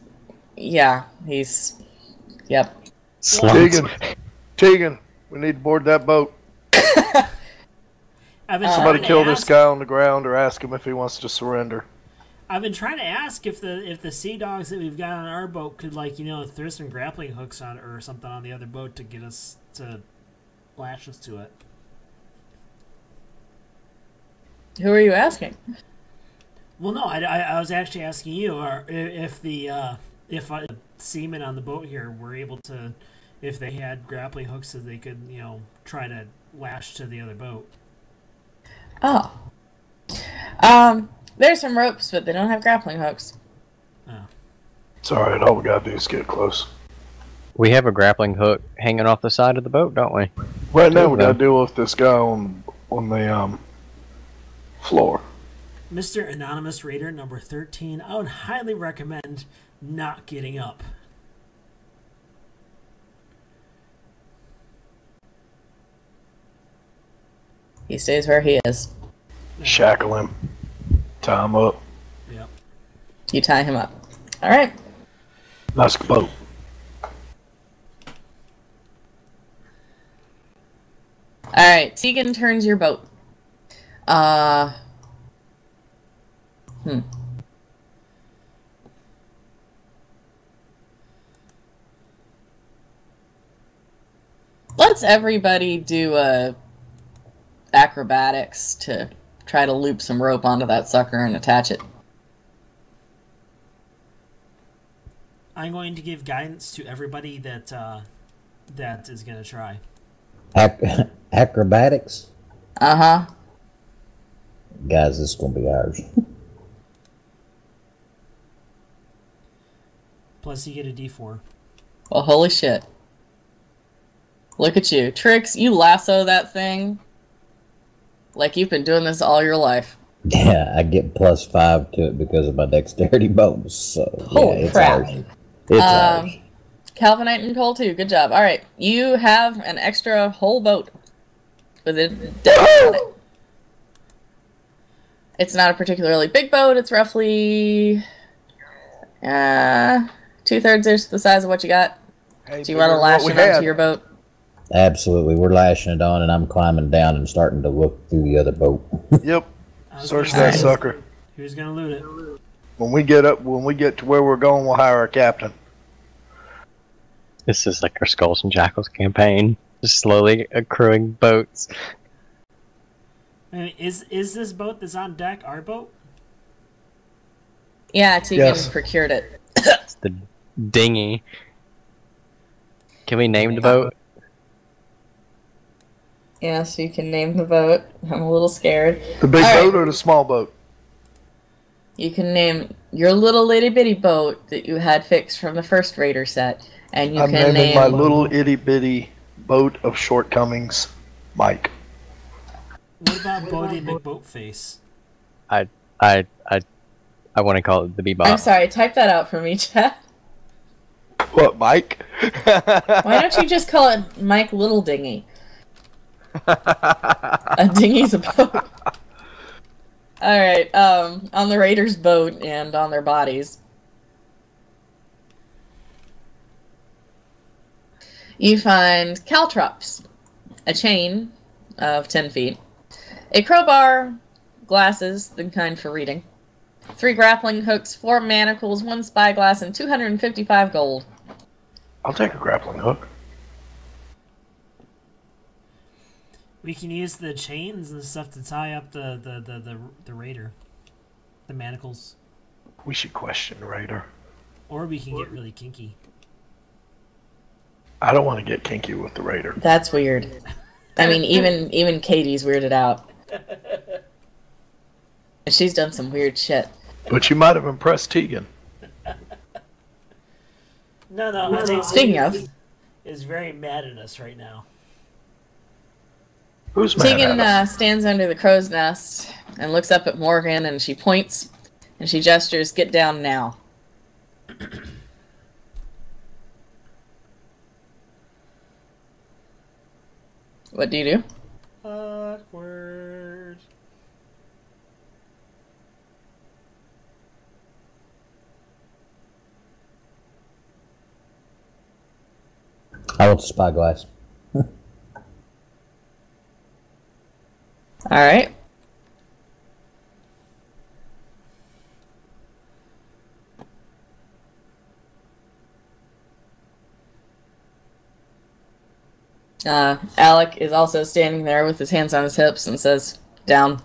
yeah, he's... Yep. Slumped. Tegan, we need to board that boat. Somebody kill this guy on the ground or ask him if he wants to surrender. I've been trying to ask if the sea dogs that we've got on our boat could, like, throw some grappling hooks on or something on the other boat to get us to lash us to it. Who are you asking? Well, no, I was actually asking you, or if the seamen on the boat here were able to, if they had grappling hooks so they could, try to lash to the other boat. Oh. There's some ropes, but they don't have grappling hooks. Oh. It's alright, all we gotta do is get close. We have a grappling hook hanging off the side of the boat, don't we? Right now we gotta deal with this guy on the floor. Mr. Anonymous Raider number 13, I would highly recommend not getting up. He stays where he is. Shackle him. Tie him up. Yep. You tie him up. Alright. Nice boat. Alright, Tegan turns your boat. Let's everybody do acrobatics to try to loop some rope onto that sucker and attach it. I'm going to give guidance to everybody that is going to try. Acrobatics? Uh-huh. Guys, this is going to be ours. Plus you get a D4. Well, holy shit. Look at you. Trix, you lasso that thing like you've been doing this all your life. Yeah, I get +5 to it because of my dexterity bonus. So, Holy it's crap. ours. It's ours. Calvinite and Cole too. Good job. All right, you have an extra whole boat with a deck on it. It's not a particularly big boat. It's roughly 2/3 is the size of what you got. Hey, Do you want to lash it onto your boat? Absolutely. We're lashing it on, and I'm climbing down and starting to look through the other boat. Yep. Search that sucker. Who's going to loot it? When we get to where we're going, we'll hire a captain. This is like our Skulls and Jackals campaign. Just slowly accruing boats. I mean, is this boat that's on deck our boat? Yeah, Tegan Yes. procured it. It's the dinghy. Can we name the boat? Yes, you can name the boat. I'm a little scared. The big All right. boat or the small boat? You can name your little itty bitty boat that you had fixed from the first Raider set, and you I'm can naming name my little itty bitty boat of shortcomings, Mike. What about Bodie McBoatface? I want to call it the Bebop. I'm sorry, type that out for me, Chad. What, Mike? Why don't you just call it Mike Little Dinghy? A dinghy's a boat. Alright, on the Raiders' boat and on their bodies. You find caltrops, a chain of 10 feet, a crowbar, glasses, the kind for reading, 3 grappling hooks, 4 manacles, 1 spyglass, and 255 gold. I'll take a grappling hook. We can use the chains and stuff to tie up the raider, the manacles, We should question the raider. or we can get really kinky. I don't want to get kinky with the raider. That's weird. I mean, even Katie's weirded out. And she's done some weird shit. But you might have impressed Tegan. No, I think Speaking of, is very mad at us right now. Who's mad Tegan at us? stands under the crow's nest and looks up at Morgan, and she points and she gestures, "Get down now." What do you do? Awkward. I want the spyglass. All right. Alec is also standing there with his hands on his hips and says, "Down."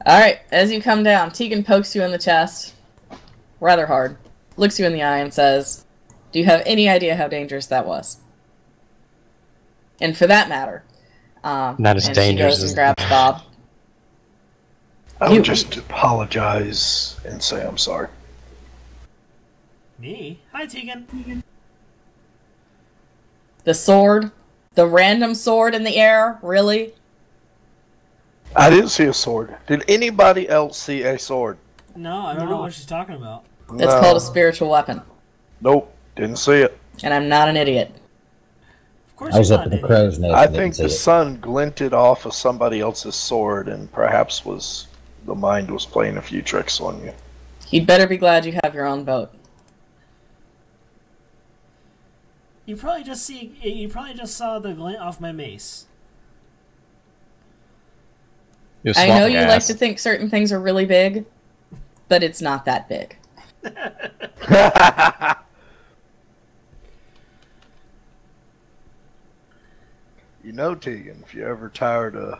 Alright, as you come down, Tegan pokes you in the chest, rather hard, looks you in the eye and says, "Do you have any idea how dangerous that was?" And for that matter, Not as and dangerous she goes as and grabs Bob. I would just apologize and say I'm sorry. Me? Hi, Tegan. The sword, the random sword in the air, really? I didn't see a sword. Did anybody else see a sword? No, I don't know what she's talking about. That's called a spiritual weapon. Nope, didn't see it. And I'm not an idiot. Of course I was you're up not in an the idiot. crow's nest. I and didn't think see the it. sun glinted off of somebody else's sword, and perhaps the mind was playing a few tricks on you. You'd better be glad you have your own boat. You probably just saw the glint off my mace. You I swap know you like gas. to think certain things are really big, but it's not that big. You know, Tegan, if you're ever tired of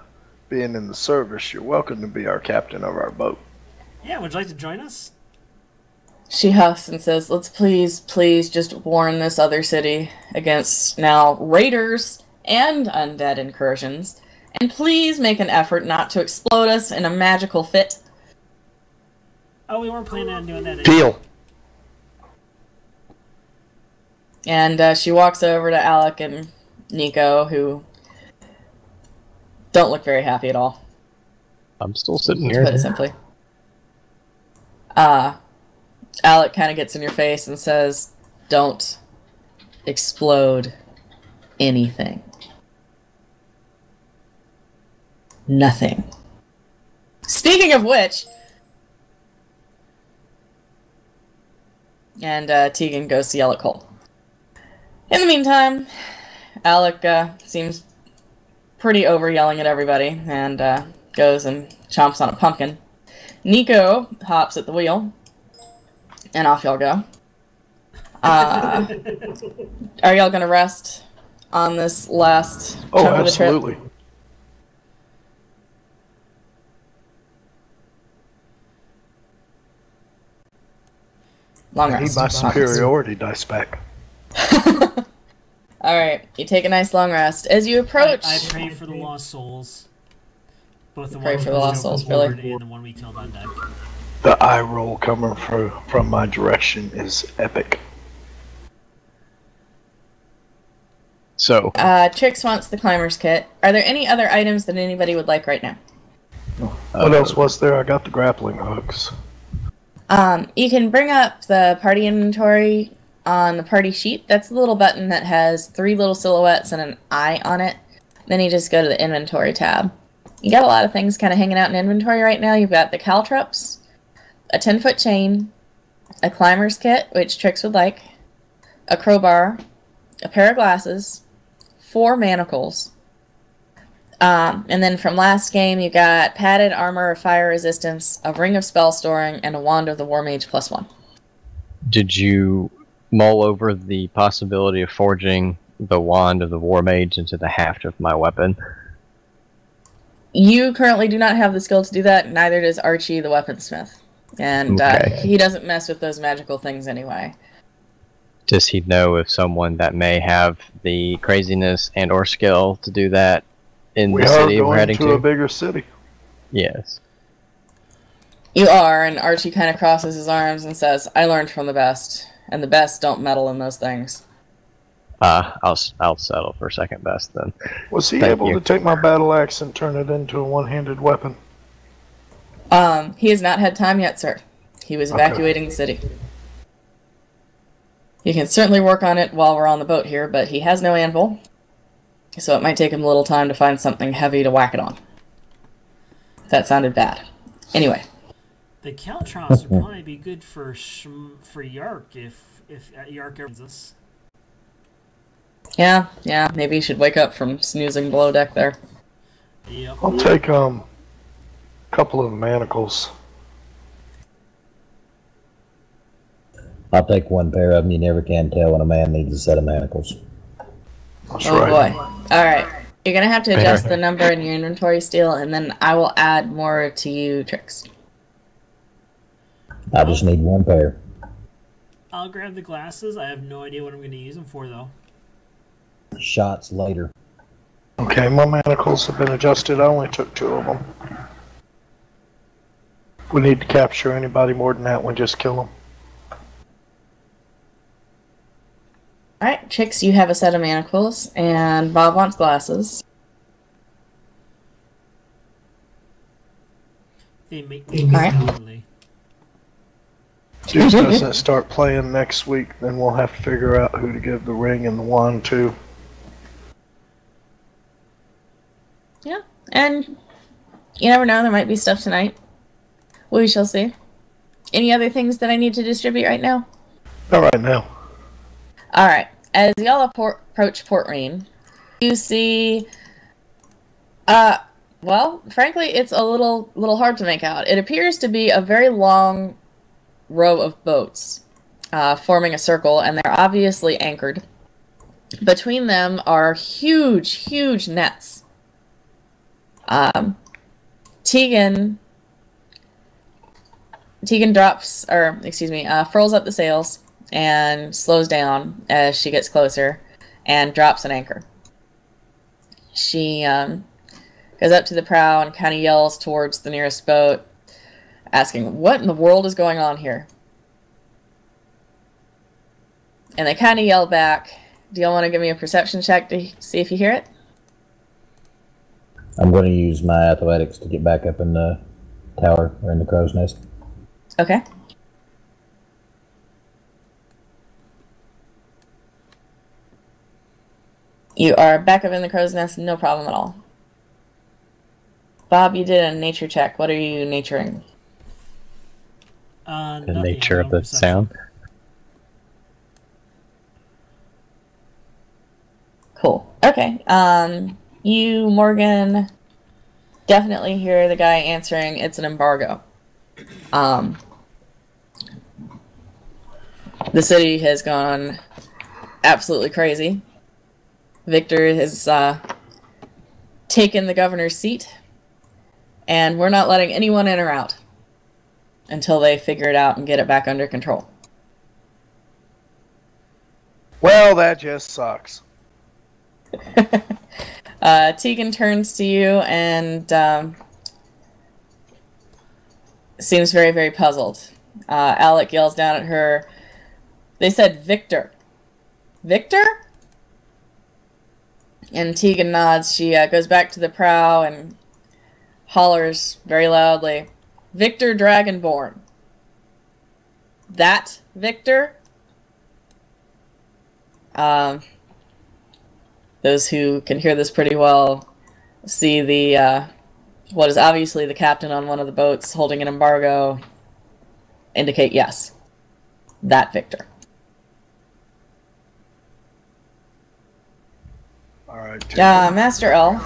being in the service, you're welcome to be our captain of our boat. Yeah, would you like to join us? She huffs and says, "Let's please just warn this other city against now raiders and undead incursions. And please make an effort not to explode us in a magical fit." Oh, we weren't planning on doing that anyway. Deal. And she walks over to Alec and Nico, who don't look very happy at all, I'm still sitting to put it here. simply. Alec kind of gets in your face and says, "Don't explode anything. Nothing." Speaking of which, and Tegan goes to yell at Cole. In the meantime, Alec seems pretty over yelling at everybody and goes and chomps on a pumpkin. Nico hops at the wheel, and off y'all go. Are y'all gonna rest on this last Oh, chunk of the trip? absolutely. Long I need rest. my superiority dice back. Alright, you take a nice long rest. As you approach... I pray for the lost souls. Both the Pray one for the lost souls, really? and the one we killed on deck. The eye roll coming from my direction is epic. So, Trix wants the climber's kit. Are there any other items that anybody would like right now? What else was there? I got the grappling hooks. You can bring up the party inventory on the party sheet. That's the little button that has 3 little silhouettes and an eye on it. Then you just go to the inventory tab. You got a lot of things kind of hanging out in inventory right now. You've got the caltrops, a 10-foot chain, a climber's kit, which Trix would like, a crowbar, a pair of glasses, 4 manacles. And then from last game, you got padded armor of fire resistance, a ring of spell storing, and a wand of the war mage +1. did you mull over the possibility of forging the wand of the war mage into the haft of my weapon? You currently do not have the skill to do that, neither does Archie the weaponsmith. And Okay. he doesn't mess with those magical things anyway. Does he know if someone that may have the craziness and or skill to do that in We the are city we're going heading to a to? bigger city. Yes. You are, and Archie kind of crosses his arms and says, "I learned from the best, and the best don't meddle in those things." I'll settle for second best then. Was he Thank able you. to take my battle axe and turn it into a one-handed weapon? He has not had time yet, sir. He was Okay. evacuating the city. You can certainly work on it while we're on the boat here, but he has no anvil, so it might take him a little time to find something heavy to whack it on. That sounded bad. Anyway. The Caltrons would probably be good for Yark if Yark ever needs us. Yeah, maybe you should wake up from snoozing below deck there. Yep. I'll take a couple of manacles. I'll take one pair of them. You never can tell when a man needs a set of manacles. That's Oh right. boy. Alright. You're gonna have to adjust the number in your inventory still, and then I will add more to you, Tricks. I just need one pair. I'll grab the glasses. I have no idea what I'm going to use them for, though. Shots later. Okay, my manacles have been adjusted. I only took 2 of them. If we need to capture anybody more than that one, just kill them. Alright, Tricks, you have a set of manacles, and Bob wants glasses. They make me lonely. Zeus doesn't start playing next week, then we'll have to figure out who to give the ring and the wand to. Yeah, and you never know, there might be stuff tonight. We shall see. Any other things that I need to distribute right now? Not right now. Alright, as y'all approach Port Rain, you see, well, frankly, it's a little hard to make out. It appears to be a very long row of boats forming a circle, and they're obviously anchored. Between them are huge nets. Tegan drops, or excuse me, furls up the sails and slows down as she gets closer and drops an anchor. She goes up to the prow and kind of yells towards the nearest boat, asking, what in the world is going on here? And they kind of yell back. Do y'all want to give me a perception check to see if you hear it? I'm going to use my athletics to get back up in the tower, or in the crow's nest. Okay. You are back up in the crow's nest, no problem at all. Bob, you did a nature check. What are you naturing? The nature of the sound. Cool. Okay. You, Morgan, definitely hear the guy answering, it's an embargo. The city has gone absolutely crazy. Victor has taken the governor's seat, and we're not letting anyone in or out until they figure it out and get it back under control. Well, that just sucks. Tegan turns to you and seems very, very puzzled. Alec yells down at her, they said Victor. Victor? And Tegan nods. She goes back to the prow and hollers very loudly, Victor Dragonborn. That Victor? Those who can hear this pretty well see the what is obviously the captain on one of the boats holding an embargo indicate yes. That Victor. Alright. Master L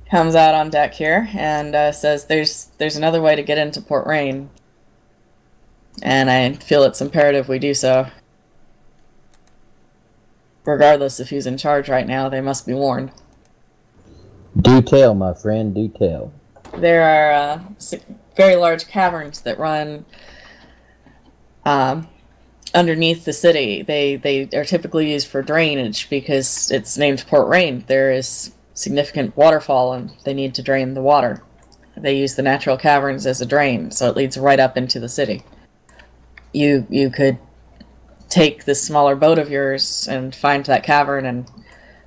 comes out on deck here and says there's another way to get into Port Rain. And I feel it's imperative we do so. Regardless of who's in charge right now, they must be warned. Do tell, my friend, do tell. There are very large caverns that run underneath the city. They are typically used for drainage because it's named Port Rain. There is significant waterfall and they need to drain the water. They use the natural caverns as a drain, so it leads right up into the city. You could take this smaller boat of yours and find that cavern and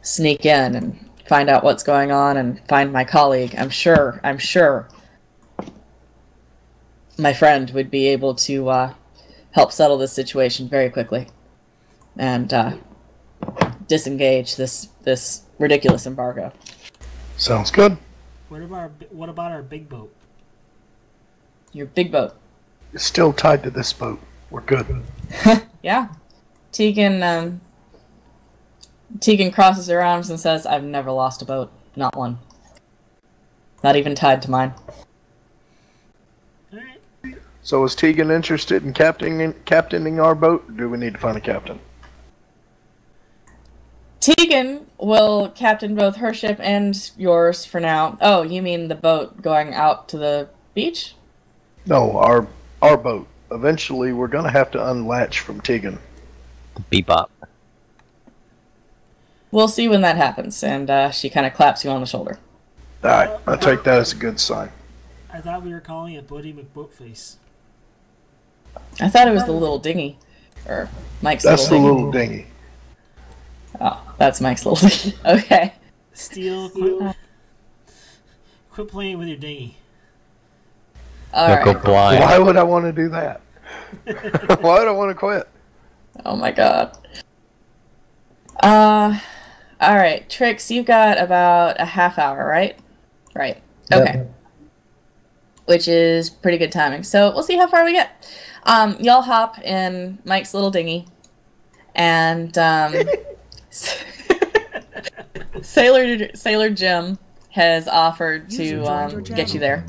sneak in and find out what's going on and find my colleague. I'm sure my friend would be able to help settle this situation very quickly and disengage this ridiculous embargo. Sounds good. What about our big boat? your big boat. It's still tied to this boat. We're good. Yeah. Tegan crosses her arms and says, I've never lost a boat. Not one. Not even tied to mine. Alright. So is Tegan interested in captaining our boat, or do we need to find a captain? Tegan will captain both her ship and yours for now. Oh, you mean the boat going out to the beach? No, our boat. Eventually, we're going to have to unlatch from Tegan. Bebop. We'll see when that happens. And she kind of claps you on the shoulder. Alright, I take that as a good sign. I thought we were calling it Bodie McBoatface. I thought it was the little dinghy. Or Mike's That's the little little dinghy. dinghy. Oh, that's Mike's little dinghy. Okay. Steel, quit playing with your dinghy. Alright. Go blind. Why would I want to do that? Why would I want to quit? Oh my god. Alright, Trix, you've got about a half hour, right? Right. Okay. Yep. Which is pretty good timing. So we'll see how far we get. Y'all hop in Mike's little dinghy, and Sailor Jim has offered to get you there.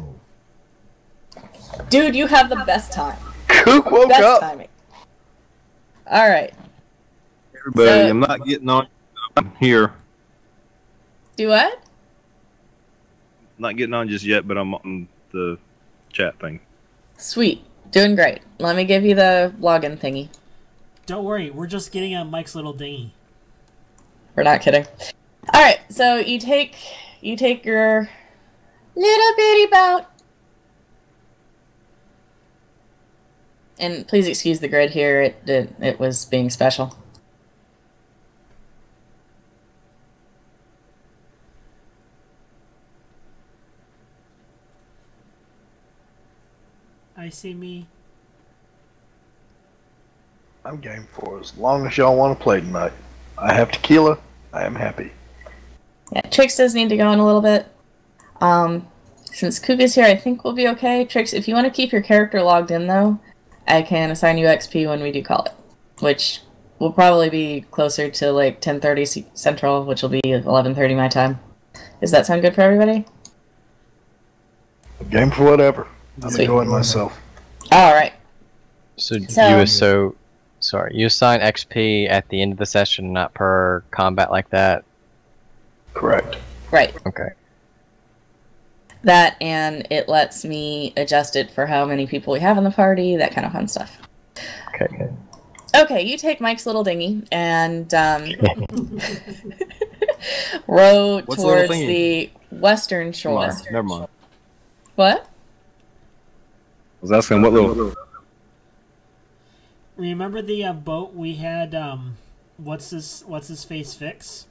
Dude, you have the best time. Cook woke Best up. timing. All right. Everybody, So- I'm not getting on here. Do what? Not getting on just yet, but I'm on the chat thing. Sweet. Doing great. Let me give you the login thingy. Don't worry, we're just getting on Mike's little dinghy. We're not kidding. All right, so you take your little bitty boat, and please excuse the grid here. It was being special. I see me. I'm game for as long as y'all want to play tonight. I have tequila. I am happy. Yeah, Trix does need to go in a little bit. Since Kuga's here, I think we'll be okay. Trix, if you want to keep your character logged in, though, I can assign you XP when we do call it, which will probably be closer to like 10:30 Central, which will be 11:30 my time. Does that sound good for everybody? Game for whatever. I'm Sweet. enjoying myself. All right. So So- you assign XP at the end of the session, not per combat like that. Correct. Right. Okay. That, and it lets me adjust it for how many people we have in the party, that kind of fun stuff. Okay. Okay, you take Mike's little dinghy and row What's the little towards thingy? the western shore. Never mind. What? I was asking what little. Remember the boat we had? What's his face fix?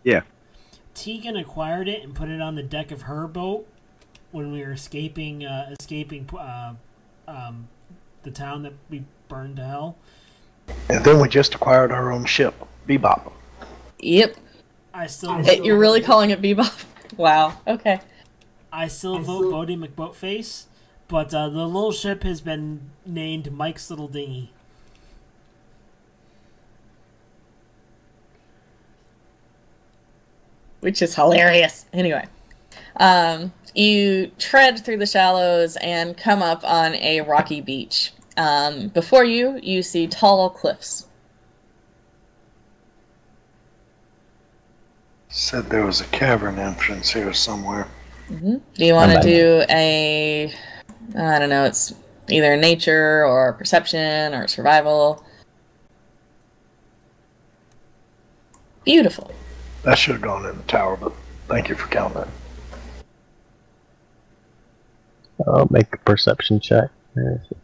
Yeah. Tegan acquired it and put it on the deck of her boat when we were escaping the town that we burned to hell. And then we just acquired our own ship, Bebop. Yep. I still You're really calling it Bebop? Wow. Okay. I still vote Bodie McBoatface, but the little ship has been named Mike's Little Dinghy. Which is hilarious. Anyway. You tread through the shallows and come up on a rocky beach. Before you see tall cliffs. Said there was a cavern entrance here somewhere. Do you want to do a... I don't know, it's either nature or perception or survival. Beautiful. That should have gone in the tower, but thank you for counting that. I'll make a perception check. Where is it?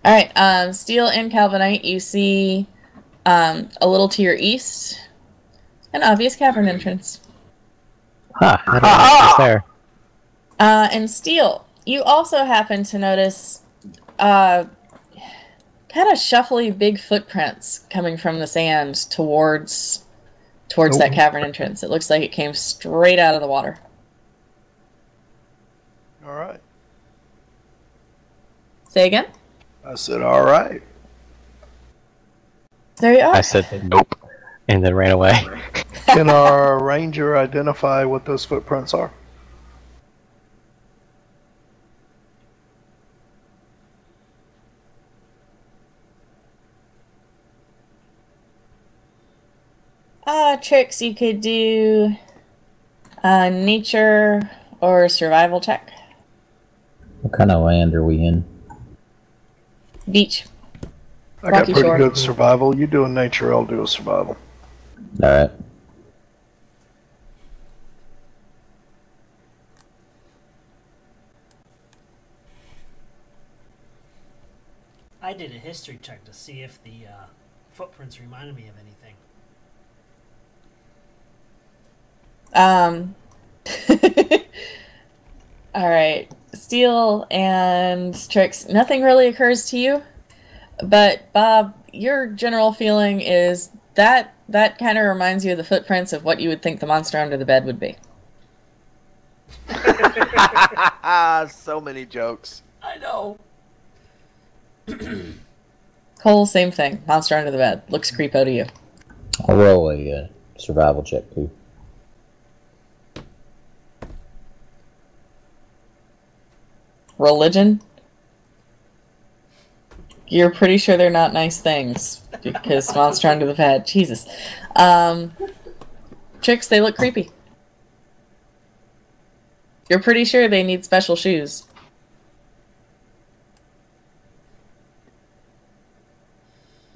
Alright, Steel and Calvinite, you see a little to your east, an obvious cavern entrance. Ha! I don't know what's there. And Steel, you also happen to notice kind of shuffly big footprints coming from the sand towards that cavern entrance. It looks like it came straight out of the water. All right. Say again? I said, all right. There you are. I said nope, and then ran away. Can our ranger identify what those footprints are? Tricks, you could do nature or survival check. What kind of land are we in? Beach. I got Rocky pretty Shore. good survival. You do a nature, I'll do a survival. All right. I did a history check to see if the footprints reminded me of anything. Alright. Steel and tricks. Nothing really occurs to you. But Bob, your general feeling is that kind of reminds you of the footprints of what you would think the monster under the bed would be. So many jokes. I know. Cole, same thing. Monster under the bed. Looks creepo to you. I'll roll a survival check too. Religion? You're pretty sure they're not nice things. Because monster under the bed. Jesus. Tricks, they look creepy. You're pretty sure they need special shoes.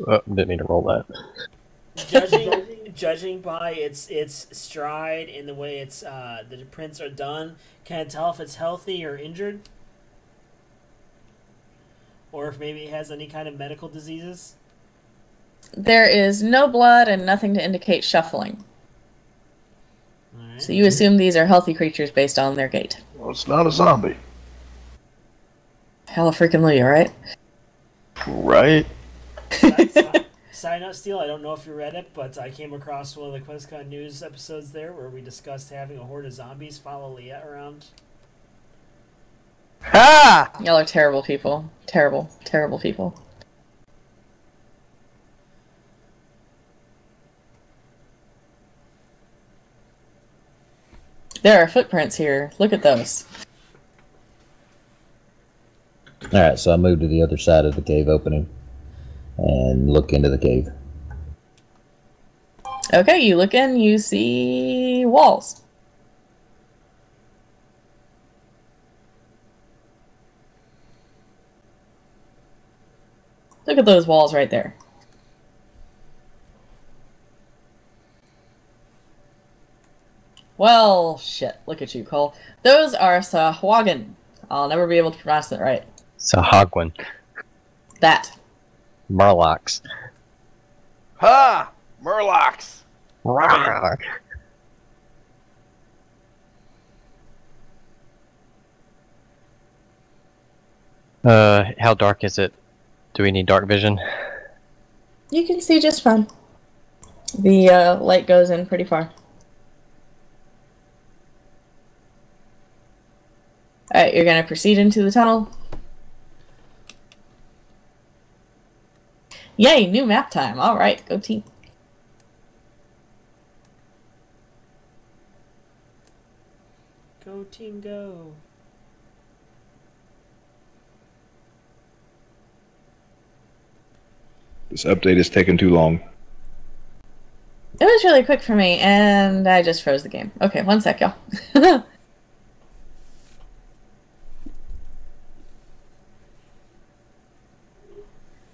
Didn't mean to roll that. Judging by its stride and the way the prints are done, can I tell if it's healthy or injured? Or if maybe it has any kind of medical diseases? There is no blood and nothing to indicate shuffling. Alright. So you assume these are healthy creatures based on their gait. Well, it's not a zombie. Hallelujah, right? Right. Side note, Steel, I don't know if you read it, but I came across one of the QuestCon news episodes there where we discussed having a horde of zombies follow Leah around. Ha! Y'all are terrible people. Terrible, terrible people. There are footprints here. Look at those. All right, so I move to the other side of the cave opening and look into the cave. Okay, you look in, you see walls. Look at those walls right there. Well, shit. Look at you, Cole. Those are Sahuagin. I'll never be able to pronounce that right. Sahagwin. That. Murlocs. Ha! Murlocs. Rawr. How dark is it? Do we need dark vision? You can see just fine. The light goes in pretty far. Alright, you're gonna proceed into the tunnel. Yay, new map time. Alright, go team. Go team, go. This update is taking too long. It was really quick for me, and I just froze the game. Okay, one sec, y'all.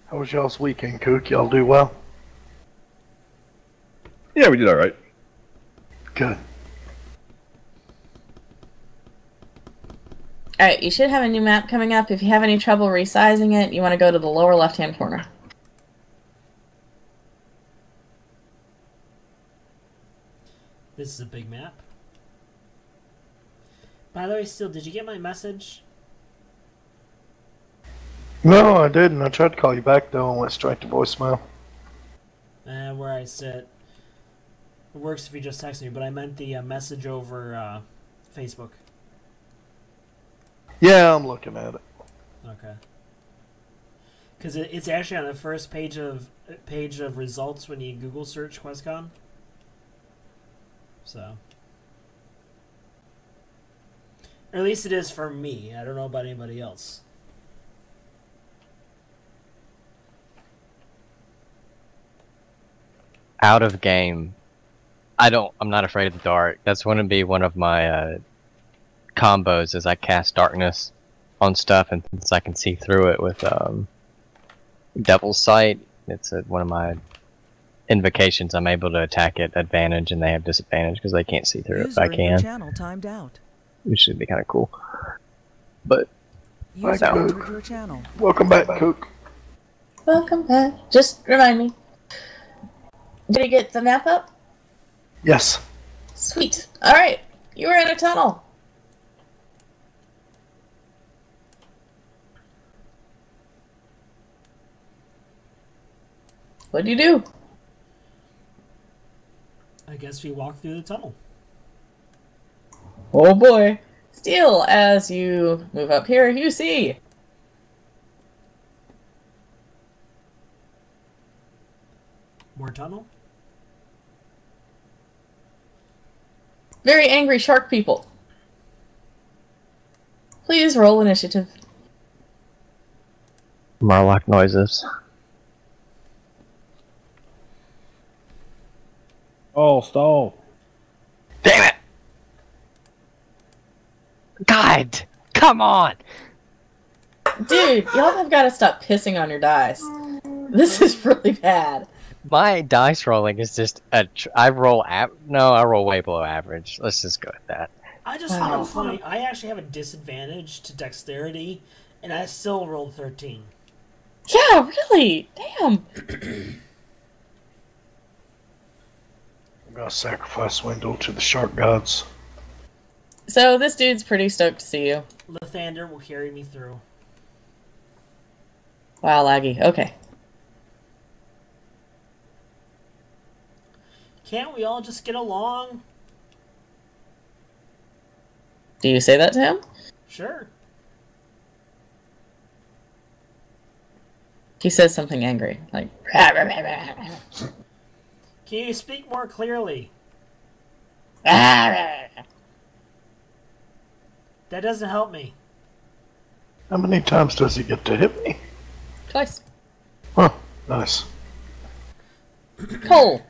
How was y'all's weekend, Cook? Y'all do well? Yeah, we did all right. Good. Alright, you should have a new map coming up. If you have any trouble resizing it, you want to go to the lower left-hand corner. This is a big map. By the way, Steel, did you get my message? No, I didn't. I tried to call you back, though, and went straight to voicemail. Where I said, it works if you just text me, but I meant the message over Facebook. Yeah, I'm looking at it. Okay. Because it's actually on the first page of results when you Google search QuestCon. So, or at least it is for me. I don't know about anybody else. Out of game. I'm not afraid of the dark. That's going to be one of my combos as I cast darkness on stuff, and since I can see through it with Devil's Sight, it's one of my invocations. I'm able to attack at advantage, and they have disadvantage because they can't see through it. But I can. Channel timed out. Which should be kind of cool. But User entered your channel. Welcome back, Cook. Welcome back. Just remind me. Did you get the map up? Yes. Sweet. Alright. You were in a tunnel. What'd you do? I guess we walk through the tunnel. Oh boy. Still, as you move up here, you see more tunnel. very angry shark people. Please roll initiative. Marlock noises. Oh, stall. Damn it! God! Come on! Dude, y'all have got to stop pissing on your dice. This is really bad. My dice rolling is just I roll way below average. Let's just go with that. I just want to point. I actually have a disadvantage to dexterity, and I still rolled 13. Yeah, really. Damn. I'm gonna sacrifice Wendell to the shark gods. So this dude's pretty stoked to see you. Lathander will carry me through. Wow, laggy. Okay. Can't we all just get along? Do you say that to him? Sure. He says something angry, like. Can you speak more clearly? That That doesn't help me. How many times does he get to hit me? Twice. Huh, nice. Cole.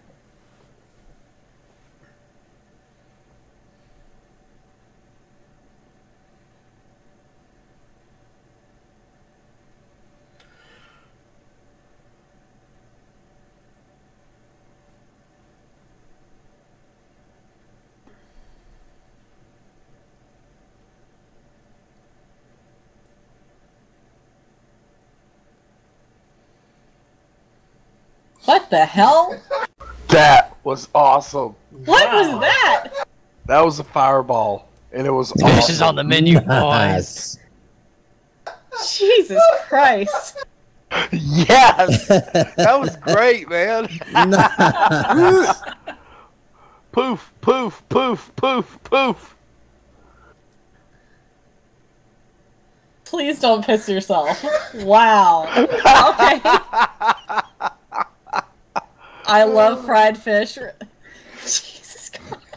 What the hell? That was awesome. What was that? That was a fireball, and it was Fish is on the menu, boys. Nice. Jesus Christ. Yes! That was great, man. Nice. Poof, poof, poof, poof, poof. Please don't piss yourself. Wow. Okay. I love fried fish. Jesus Christ.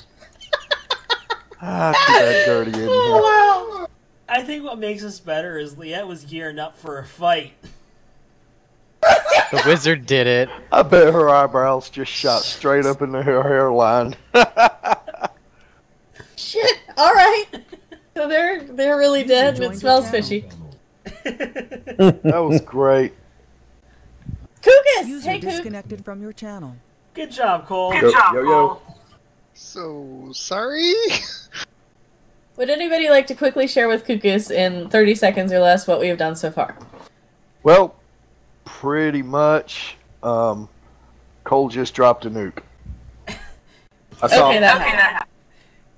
Ah, keep that dirty in here. Oh, wow. I think what makes us better is Liette was gearing up for a fight. The wizard did it. I bet her eyebrows just shot straight up into her hairline. Shit. All right. So they're really dead and it smells fishy. That was great. Kukus! User Hey, Kook. disconnected from your channel. Good job, Cole. Yo. So sorry. Would anybody like to quickly share with Kukus in 30 seconds or less what we have done so far? Well, pretty much. Cole just dropped a nuke. I saw. Okay, that happened.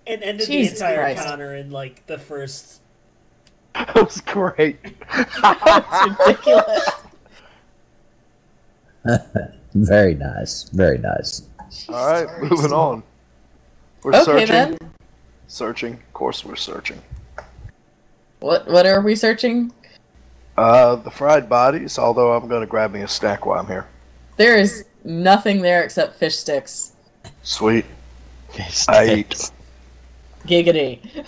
It ended Jesus the entire Christ. encounter in like the first. That was great. That's ridiculous. Very nice. Very nice. All right, moving on. We're Okay, searching. then. Searching. Of course, we're searching. What are we searching? The fried bodies, although I'm going to grab me a snack while I'm here. There is nothing there except fish sticks. Sweet. Fish I eat. sticks. Giggity.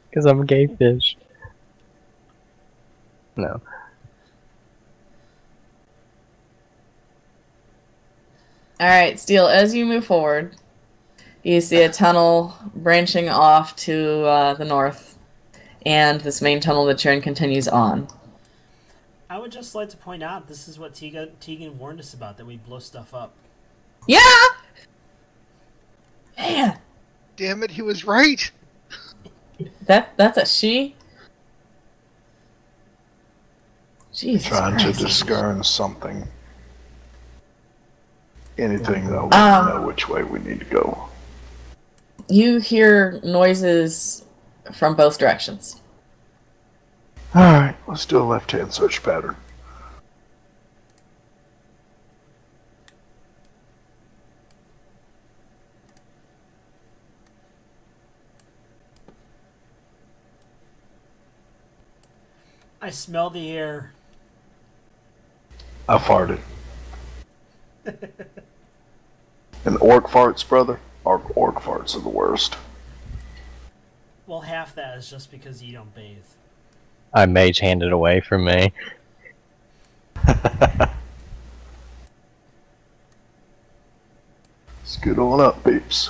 Because I'm a gay fish. No. Alright, Steel, as you move forward, you see a tunnel branching off to the north, and this main tunnel that you're in continues on. I would just like to point out this is what Tegan warned us about, that we blow stuff up. Yeah! Man! Damn it, he was right! That's a she? Jesus Trying Christ. to discern something. Anything that'll let me know which way we need to go. You hear noises from both directions. Alright, let's do a left-hand search pattern. I smell the air. I farted. And orc farts, brother? Orc farts are the worst. Well, half that is just because you don't bathe. I mage handed away from me. Scoot on up, peeps.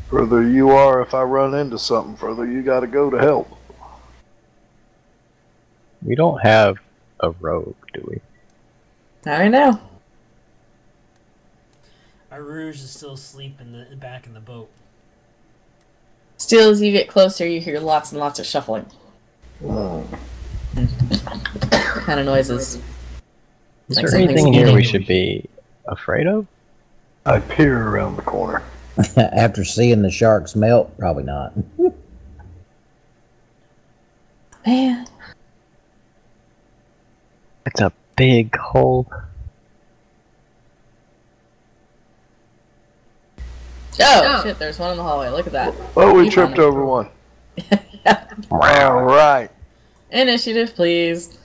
Further you are, if I run into something, further you gotta go to help. We don't have a rogue, do we? I know. Our Rouge is still asleep back in the boat. Still, as you get closer, you hear lots and lots of shuffling. Kind of noises. Is Like there something's anything here we eating. should be afraid of? I peer around the corner. After seeing the sharks melt, probably not. Man. It's a big hole. Oh, shit, there's one in the hallway. Look at that. Oh, we You tripped found it. over one. Alright. Initiative, please.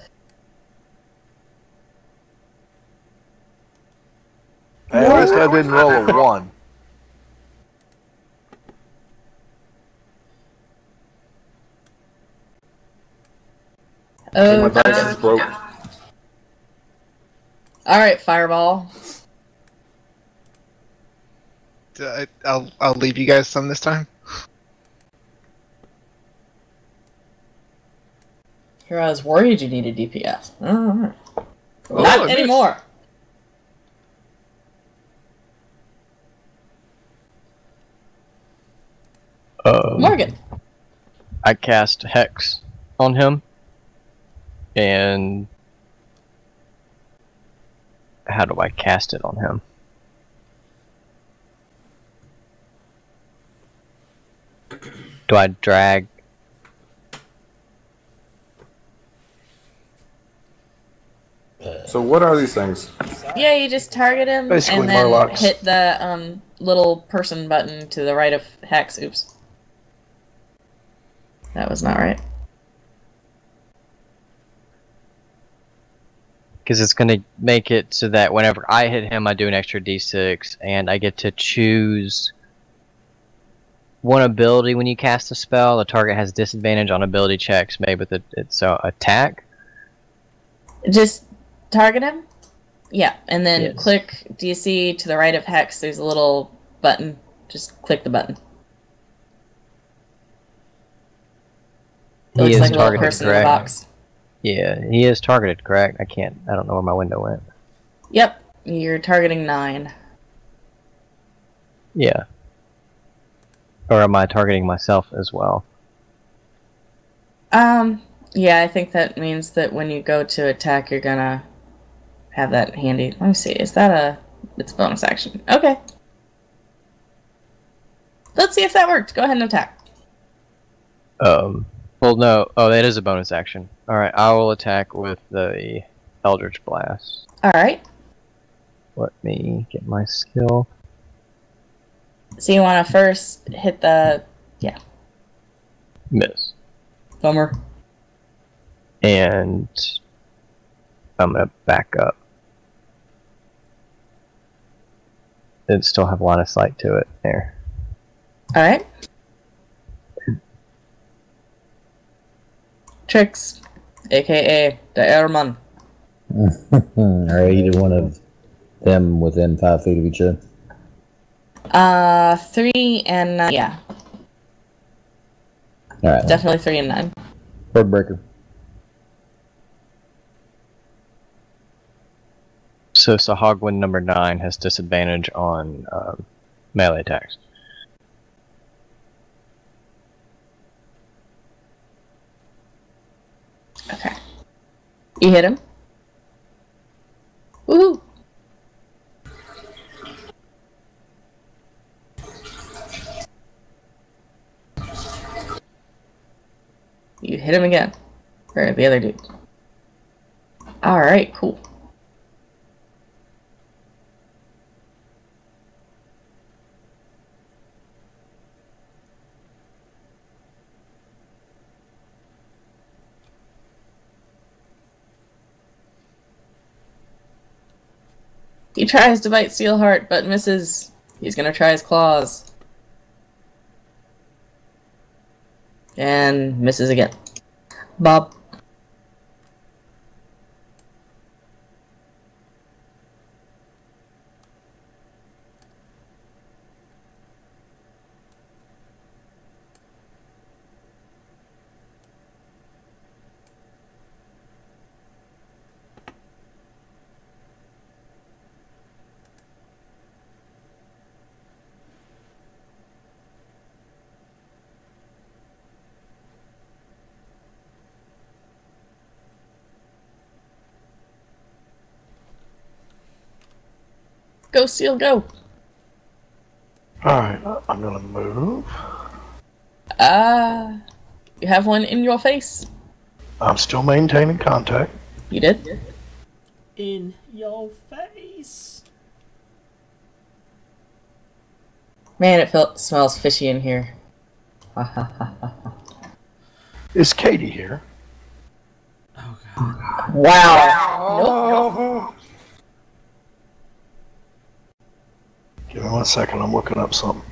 Hey, at least I didn't roll a 1. Oh, My dice is broke. alright, Fireball. I'll leave you guys some this time. Here I was worried you needed DPS. Alright. Oh, Not nice. anymore. Morgan. I cast Hex on him. And how do I cast it on him? Do I drag? So what are these things? Yeah, you just target him Basically and then Murlocs. hit the little person button to the right of Hex. Oops. That was not right. Because it's going to make it so that whenever I hit him, I do an extra d6, and I get to choose one ability when you cast a spell. The target has disadvantage on ability checks made with its attack. Just target him? Yeah, and then Yes. click DC to the right of Hex. There's a little button. Just click the button. It He looks is like a little targeted, person in a correct? box. Yeah, he is targeted, correct? I don't know where my window went. Yep, you're targeting 9. Yeah. Or am I targeting myself as well? Yeah, I think that means that when you go to attack, you're gonna have that handy. Let me see, is that it's a bonus action. Okay. Let's see if that worked. Go ahead and attack. Well, no. Oh, that is a bonus action. Alright, I will attack with the Eldritch Blast. Alright. Let me get my skill. So you want to first hit the Yeah. Miss. Bummer. And I'm gonna back up. And still have line of sight to it there. Alright. Tricks, aka the Airman. Are either one of them within 5 feet of each other? 3 and 9. Yeah, Alright. definitely 3 and 9. Bird breaker. So Sahagwin number 9 has disadvantage on melee attacks. Okay. You hit him. Woohoo! You hit him again. Or the other dude. Alright, cool. He tries to bite Steelheart, but misses. He's gonna try his claws. And misses again. Bob. Go, Steel, go! Alright, I'm gonna move. You have one in your face. I'm still maintaining contact. You did? In your face. Man, it smells fishy in here. Is Katie here? Oh god. Wow. Nope. Give me 1 second, I'm looking up something.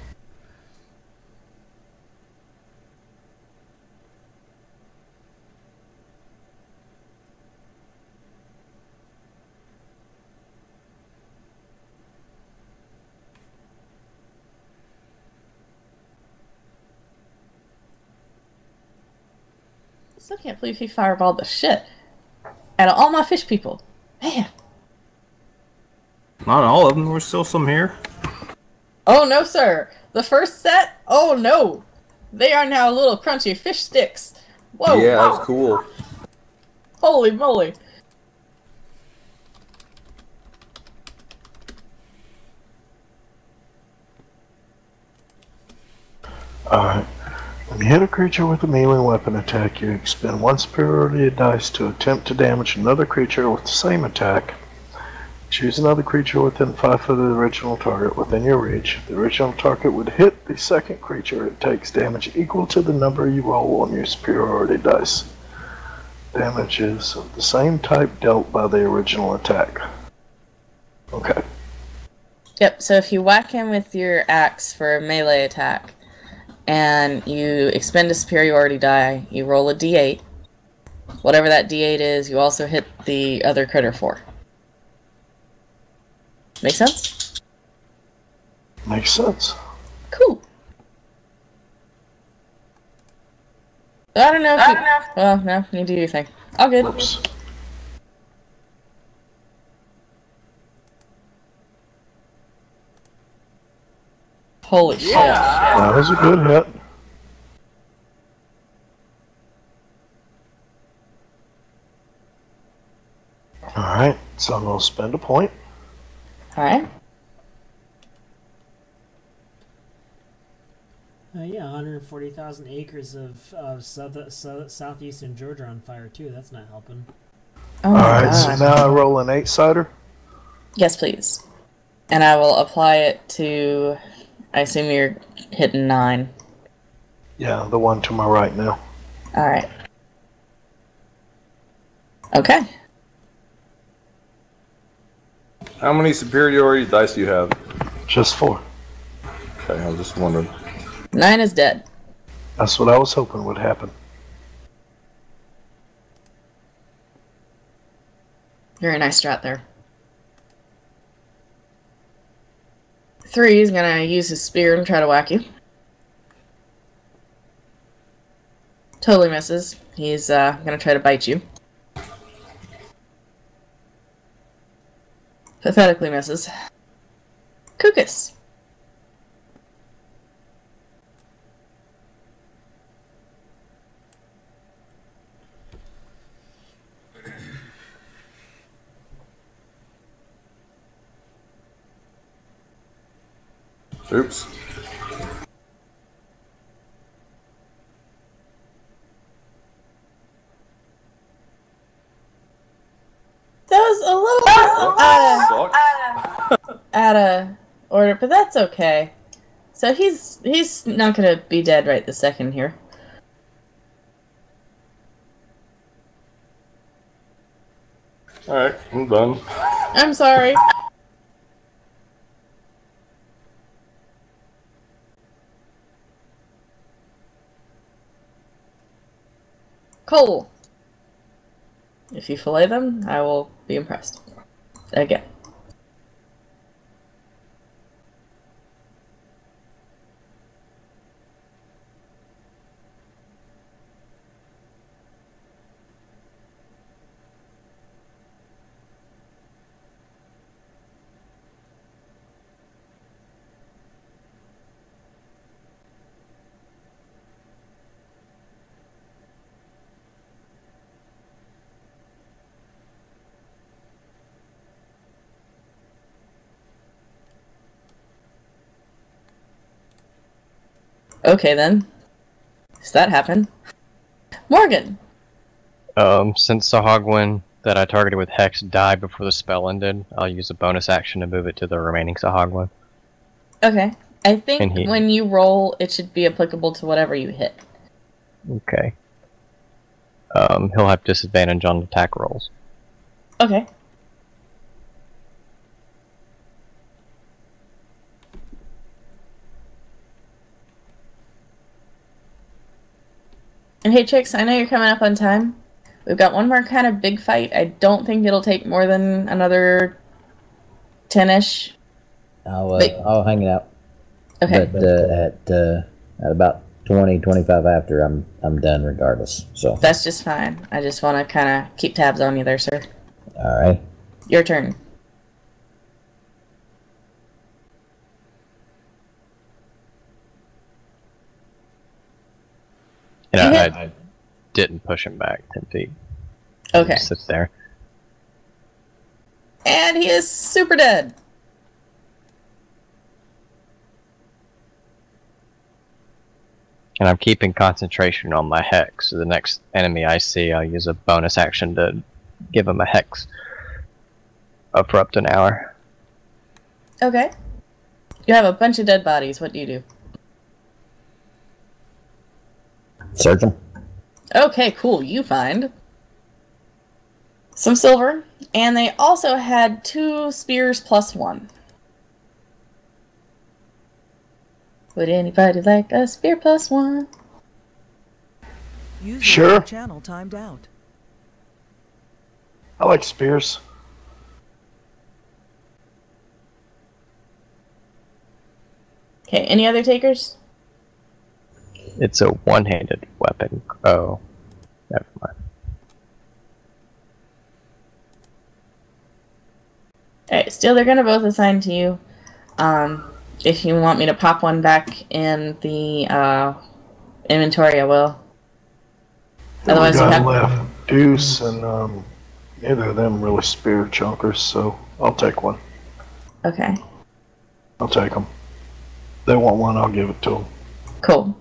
Still can't believe he fireballed the shit out of all my fish people. Man. Not all of them. There's still some here. Oh no, sir. The first set? Oh no. They are now little crunchy fish sticks. Whoa. Yeah, whoa. that's cool. Holy moly. Alright. When you hit a creature with a melee weapon attack, you expend 1 superiority dice to attempt to damage another creature with the same attack. Choose another creature within 5 foot of the original target within your reach. The original target would hit the second creature. It takes damage equal to the number you roll on your superiority dice. Damage is of the same type dealt by the original attack. Okay. Yep, so if you whack him with your axe for a melee attack, and you expend a superiority die, you roll a d8. Whatever that d8 is, you also hit the other critter for. Make sense? Makes sense. Cool. I don't know if you... Well, no, you do your thing. All good. Whoops. Holy shit. That was a good hit. Alright, so I'm going to spend a point. Alright. Yeah, 140,000 acres of southeastern Georgia on fire too. That's not helping. Oh my Alright, so God. now I roll an 8-sider. Yes, please. And I will apply it to... I assume you're hitting 9. Yeah, the one to my right now. Alright. Okay. How many superiority dice do you have? Just 4. Okay, I was just wondering. 9 is dead. That's what I was hoping would happen. Very nice strat there. 3 is gonna use his spear and try to whack you. Totally misses. He's gonna try to bite you. Pathetically misses. Kukus. Oops. That was a little out of order, but that's okay. So he's not gonna be dead right this second here. Alright, I'm done. I'm sorry. Cole. If you fillet them, I will be impressed. Again. Okay then. Does that happen? Morgan! Since Sahagwin that I targeted with Hex died before the spell ended, I'll use a bonus action to move it to the remaining Sahagwin. Okay. I think when you roll, it should be applicable to whatever you hit. Okay. He'll have disadvantage on attack rolls. Okay. And hey, Trix, I know you're coming up on time. We've got one more kind of big fight. I don't think it'll take more than another 10-ish. I'll hang it out. Okay. But at about 20, 25 after, I'm done regardless. So that's just fine. I just want to kind of keep tabs on you there, sir. All right. Your turn. And I didn't push him back 10 feet. Okay. He sits there. And he is super dead. And I'm keeping concentration on my Hex. So the next enemy I see, I'll use a bonus action to give him a Hex for up to an hour. Okay. You have a bunch of dead bodies. What do you do? Search them. Okay, cool. You find some silver, and they also had 2 spears plus 1. Would anybody like a spear plus 1? User Sure. Channel timed out. I like spears. Okay, any other takers? It's a one-handed weapon. Oh, never mind. Alright, still they're gonna both assign to you. If you want me to pop one back in the inventory, I will. Otherwise, you got have left Deuce and neither of them really spear chunkers, so I'll take one. Okay, I'll take them. They want one, I'll give it to them. cool.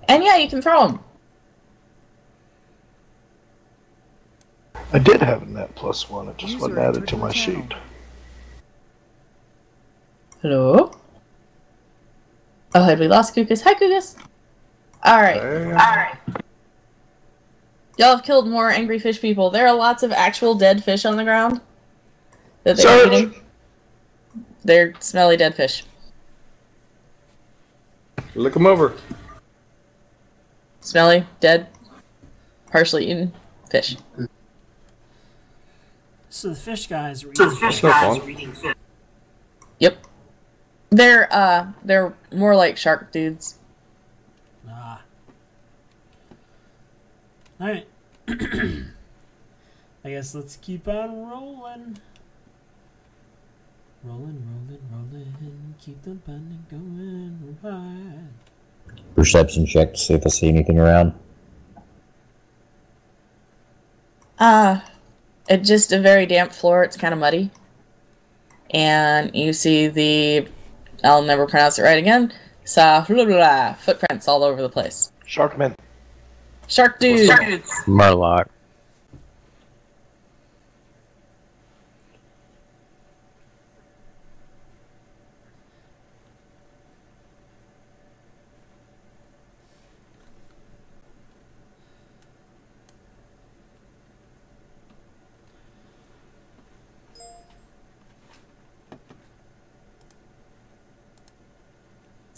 And yeah, you can throw them. I did have a net plus 1, it just User wasn't added entered to your my channel. sheet. Hello? Oh, had we lost Kukus? Hi, Kukus! Alright. Alright. Y'all have killed more angry fish people. There are lots of actual dead fish on the ground that they're eating. They're smelly dead fish. Look them over. Smelly, dead, partially eaten fish. So the fish guys were eating fish. Yep. They're more like shark dudes. Ah. Alright. I guess let's keep on rolling. Rolling. Keep the bunny going right. Perception check to see if I see anything around. It's just a very damp floor. It's kind of muddy. And you see the... I'll never pronounce it right again. Footprints all over the place. Sharkmen. Shark dudes. Murloc.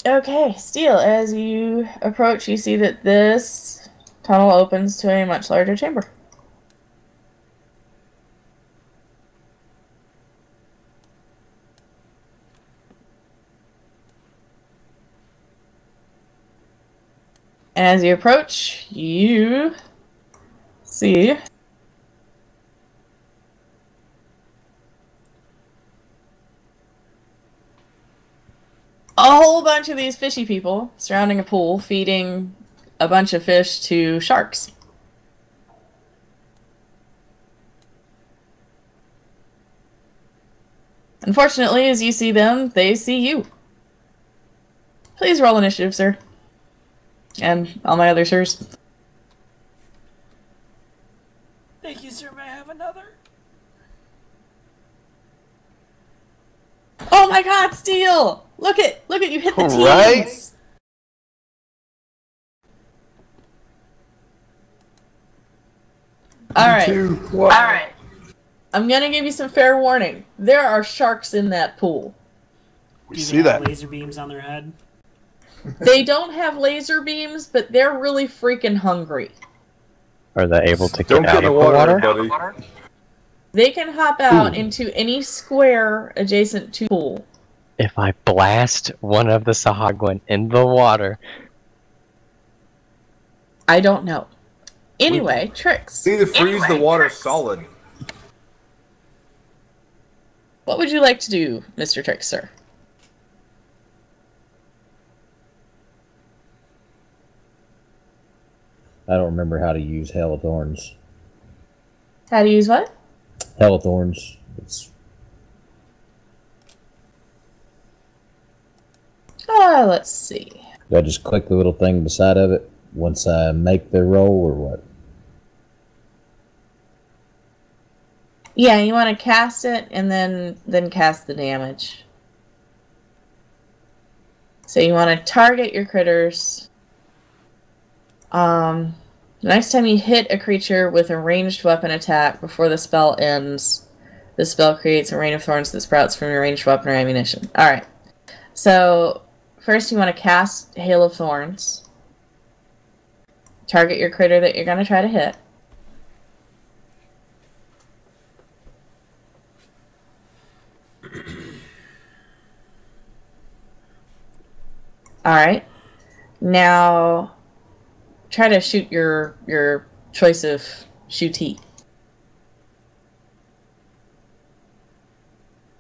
Okay, Steel, as you approach, you see that this tunnel opens to a much larger chamber. As you approach, you see a whole bunch of these fishy people surrounding a pool, feeding a bunch of fish to sharks. Unfortunately, as you see them, they see you. Please roll initiative, sir. And all my other sirs. Thank you, sir. May I have another? Oh my god, Steel! Look at you hit the teams! Right? Alright. I'm gonna give you some fair warning. There are sharks in that pool. We see that. Laser beams on their head. They don't have laser beams, but they're really freaking hungry. Are they able to Don't get out get in of the the water, water? buddy. They can hop out into any square adjacent to the pool. If I blast one of the Sahagwan in the water, I don't know. Anyway, tricks. See to freeze the water solid. What would you like to do, Mr. Tricks, sir? I don't remember how to use Hell of Thorns. How to use what? Hell of Thorns. It's Let's see. do I just click the little thing beside of it once I make the roll, or what? Yeah, you want to cast it and then cast the damage. So you want to target your critters. The next time you hit a creature with a ranged weapon attack before the spell ends, the spell creates a rain of thorns that sprouts from your ranged weapon or ammunition. Alright. So, first you want to cast Hail of Thorns. Target your critter that you're going to try to hit. Alright. Now, try to shoot your choice of shootee.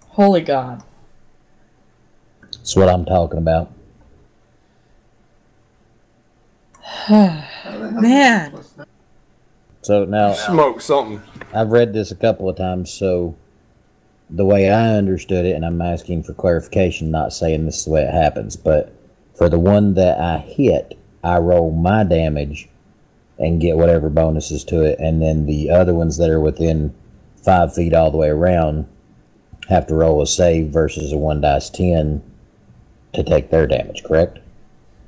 Holy God. That's what I'm talking about. Man. So now, Smoke something. I've read this a couple of times, so the way I understood it, and I'm asking for clarification, not saying this is the way it happens, but for the one that I hit, I roll my damage and get whatever bonuses to it, and then the other ones that are within 5 feet all the way around have to roll a save versus a 1 dice 10 to take their damage, correct?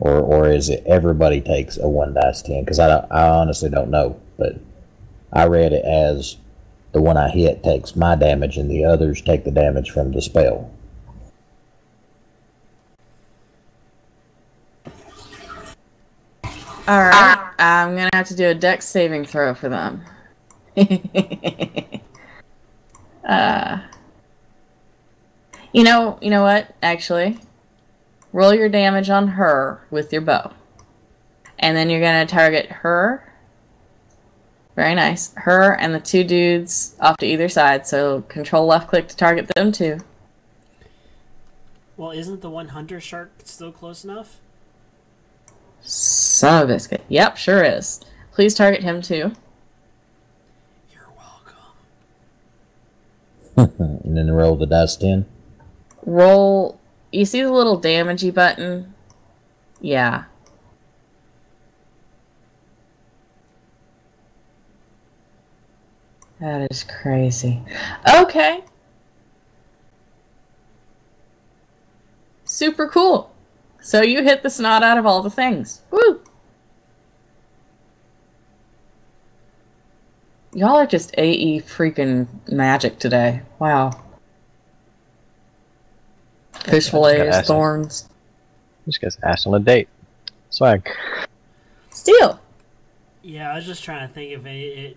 or is it everybody takes a 1 dice 10? Because I honestly don't know, but I read it as the one I hit takes my damage and the others take the damage from the spell. Alright, I'm gonna have to do a dex saving throw for them. You know what, actually? Roll your damage on her with your bow. And then you're gonna target her. Very nice. Her and the 2 dudes off to either side, so control left click to target them too. Well, isn't the one hunter shark still close enough? Son of a biscuit. Yep, sure is. Please target him too. You're And then roll the dice 10. Roll. You see the little damagey button? Yeah. That is crazy. Okay. Super cool. So you hit the snot out of all the things. Woo! Y'all are just AE freaking magic today. Wow. Fish fillets, thorns. This guy's asked on a date. Swag. Steel. Yeah, I was just trying to think of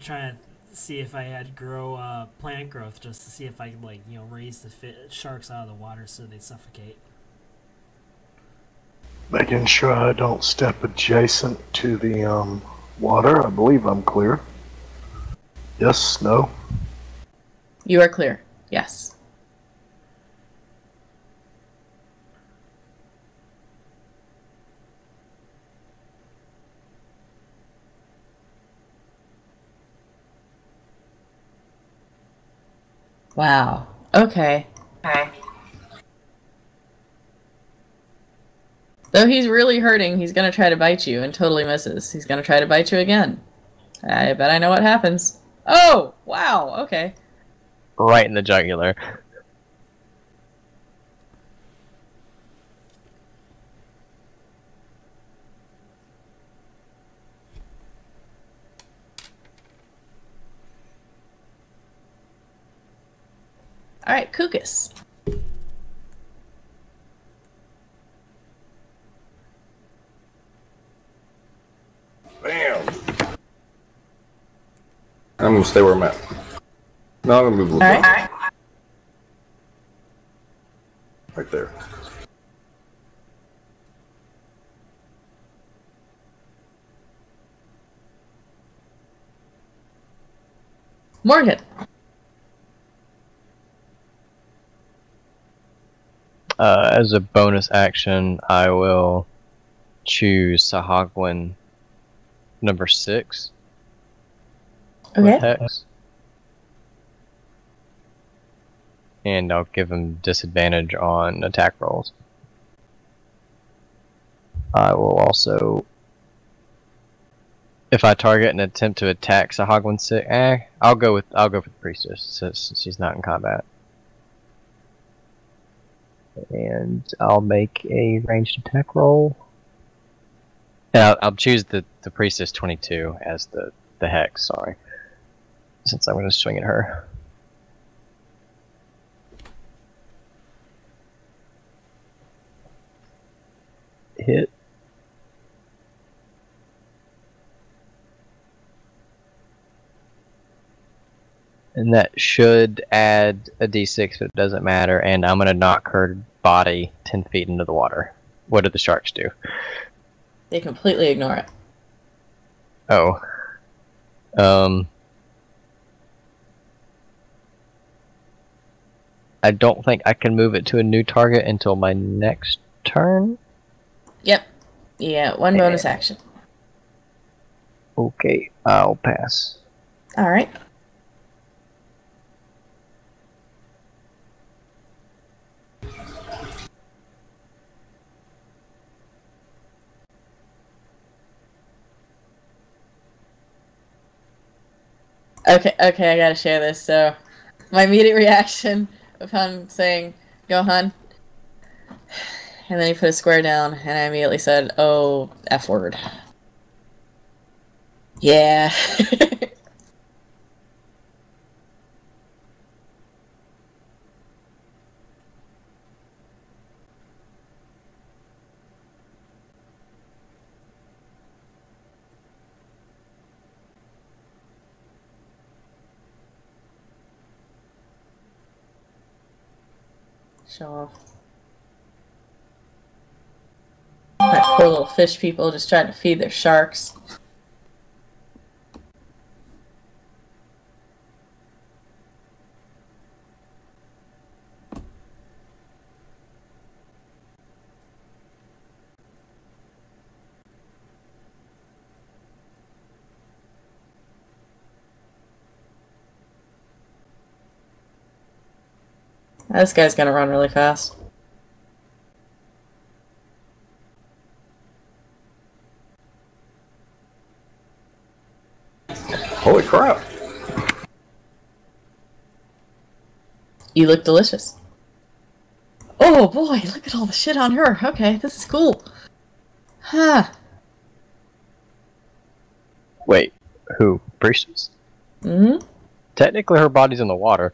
trying to see if I had grow plant growth just to see if I could raise the sharks out of the water so they suffocate. Making sure I don't step adjacent to the water. I believe I'm clear. Yes, no. You are clear. Yes. Wow. Okay. Though he's really hurting, he's going to try to bite you and totally misses. He's going to try to bite you again. I bet I know what happens. Oh! Wow, okay. Right in the jugular. Alright, Kukus. Bam! I'm gonna stay where I'm at. No, I'm gonna move a little bit. Alright. Right there. Morgan. As a bonus action, I will choose Sahagwin number 6. Okay. With Hex. And I'll give him disadvantage on attack rolls. I will also, if I target and attempt to attack Sahagwin 6, I'll go for the priestess since she's not in combat. And I'll make a ranged attack roll. And I'll choose the priestess 22 as the hex. Sorry, since I'm going to swing at her. Hit. And that should add a d6, but it doesn't matter. And I'm going to knock her body 10 feet into the water. What do the sharks do? They completely ignore it. Oh. I don't think I can move it to a new target until my next turn. Yep. Yeah, one bonus action. Okay, I'll pass. Alright. Okay, I gotta share this. So, my immediate reaction upon saying, "Go, hun," and then he put a square down, and I immediately said, "Oh, F word." Yeah. Show off. That poor little fish people just trying to feed their sharks. This guy's gonna run really fast. Holy crap! You look delicious. Oh boy, look at all the shit on her. Okay, this is cool. Huh. Wait, who? Priestess? Mm-hmm. Technically, her body's in the water.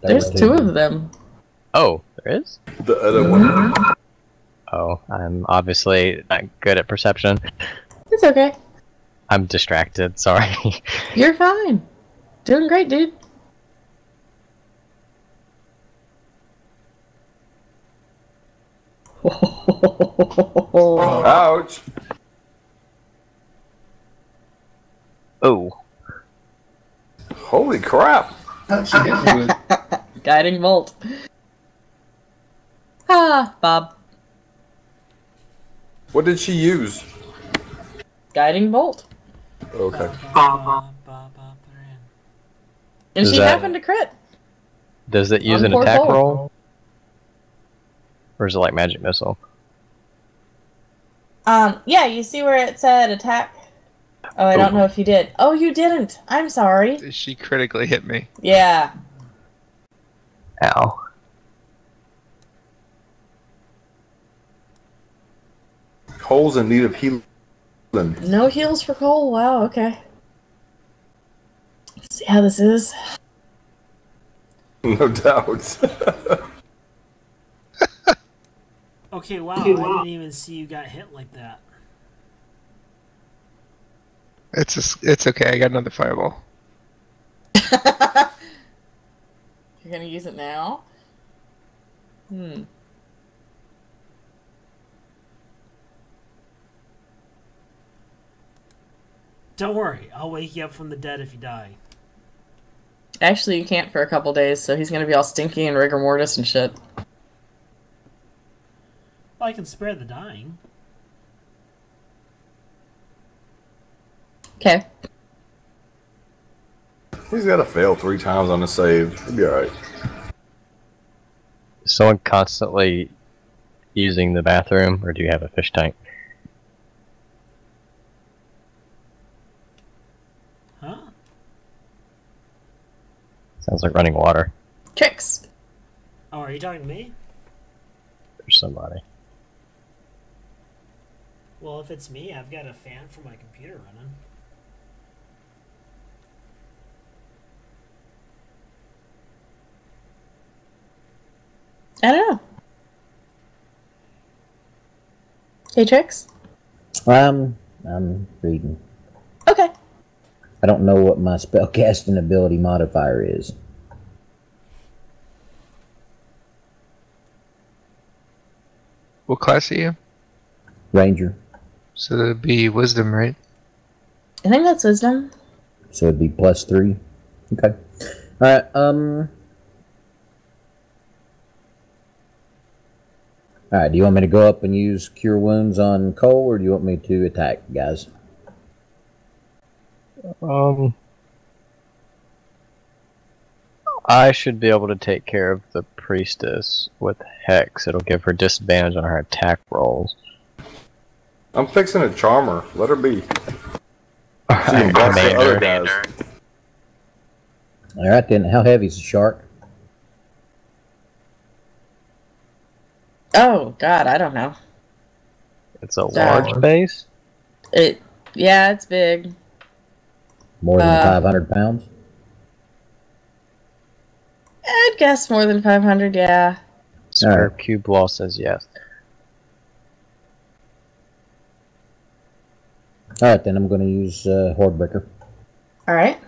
There's two of them. Oh, there is? The other one. Oh, I'm obviously not good at perception. It's okay. I'm distracted, sorry. You're fine. Doing great, dude. Ouch! Oh. Holy crap! Guiding bolt. Ah, Bob. What did she use? Guiding bolt. Okay. And Does she that- happened to crit. Does it use On an poor attack Cole. roll? Or is it like magic missile? Yeah, you see where it said attack? Oh, I don't know if you did. Oh, you didn't. I'm sorry. She critically hit me. Yeah. Ow. Cole's in need of healing. No heals for Cole. Wow, okay. Let's see how this is. No doubt. Okay, wow, I didn't even see you got hit like that. It's okay. I got another fireball. You're gonna use it now? Hmm. Don't worry, I'll wake you up from the dead if you die. Actually, you can't for a couple days, so he's gonna be all stinky and rigor mortis and shit. Well, I can spare the dying. Okay. He's got to fail 3 times on the save. He'll be alright. Is someone constantly using the bathroom, or do you have a fish tank? Huh? Sounds like running water. Tricks. Oh, are you talking to me? There's somebody. Well, if it's me, I've got a fan for my computer running. I don't know. Hey, Tricks? I'm reading. Okay. I don't know what my spellcasting ability modifier is. What class are you? Ranger. So that'd be wisdom, right? I think that's wisdom. So it'd be +3. Okay. Alright, Alright, do you want me to go up and use Cure Wounds on Cole, or do you want me to attack, guys? I should be able to take care of the priestess with Hex. It'll give her disadvantage on her attack rolls. I'm fixing a charmer. Let her be. She Alright, can boss the other Commander. guys. Alright then, how heavy is the shark? Oh, God, I don't know. It's a large base? Yeah, it's big. More than 500 pounds? I'd guess more than 500, yeah. Superb Cube Law says yes. Alright, then I'm going to use Hordebreaker. Alright.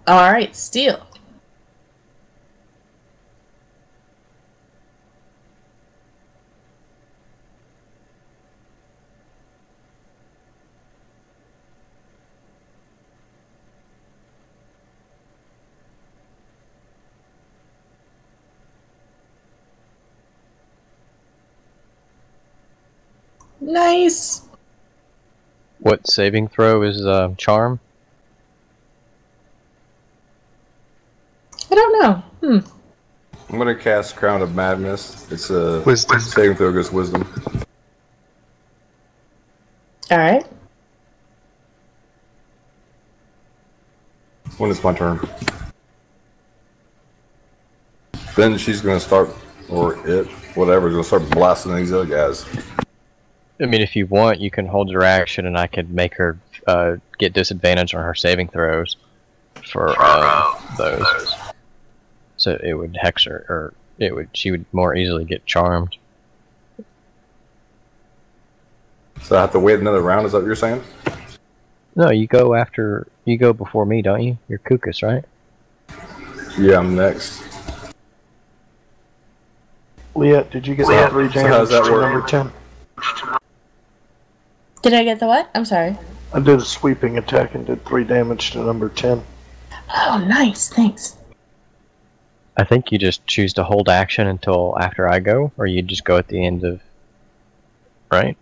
Alright, Steel. Nice. What saving throw is charm? I don't know. I'm gonna cast Crown of Madness. It's a Wisdom. saving throw against Wisdom. Alright. When it's my turn. Then she's gonna start, or it, whatever, gonna start blasting these other guys. I mean, if you want, you can hold your action, and I could make her get disadvantage on her saving throws for those. So it would hex her, or she would more easily get charmed. So I have to wait another round, is that what you're saying? No, you go before me, don't you? You're Kukus, right? Yeah, I'm next. Liette, did you get that 3 damage to number 10? Did I get the what? I'm sorry. I did a sweeping attack and did 3 damage to number 10. Oh, nice. Thanks. I think you just choose to hold action until after I go, or you just go at the end of... Right?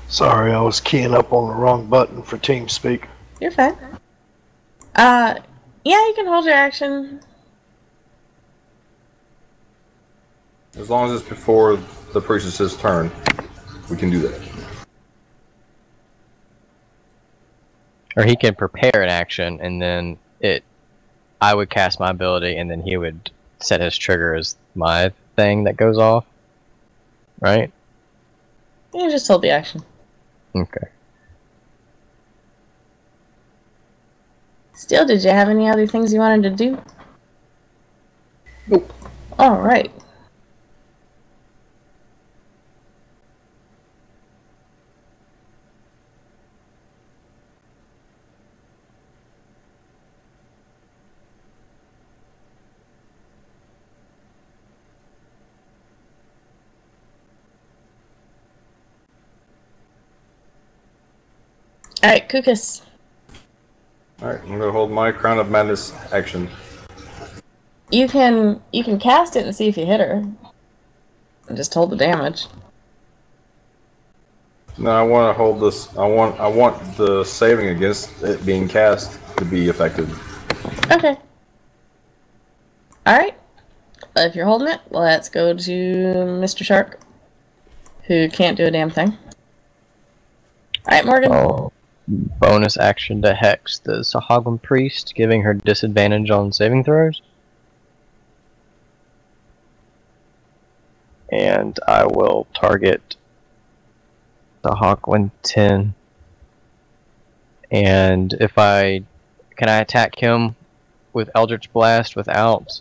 Sorry, I was keying up on the wrong button for TeamSpeak. You're fine. Yeah, you can hold your action. As long as it's before the priestess's turn, we can do that. Or he can prepare an action, and then I would cast my ability, and then he would set his trigger as my thing that goes off. Right? You just hold the action. Okay. Still, did you have any other things you wanted to do? Nope. Alright. Alright, Kukus. Alright, I'm gonna hold my Crown of Madness action. You can cast it and see if you hit her. And just hold the damage. No, I want to hold this. I want the saving against it being cast to be effective. Okay. Alright. If you're holding it, let's go to Mr. Shark, who can't do a damn thing. Alright, Morgan. Oh. Bonus action to hex the Sahagwan Priest, giving her disadvantage on saving throws. And I will target Sahagwan 10. And can I attack him with Eldritch Blast without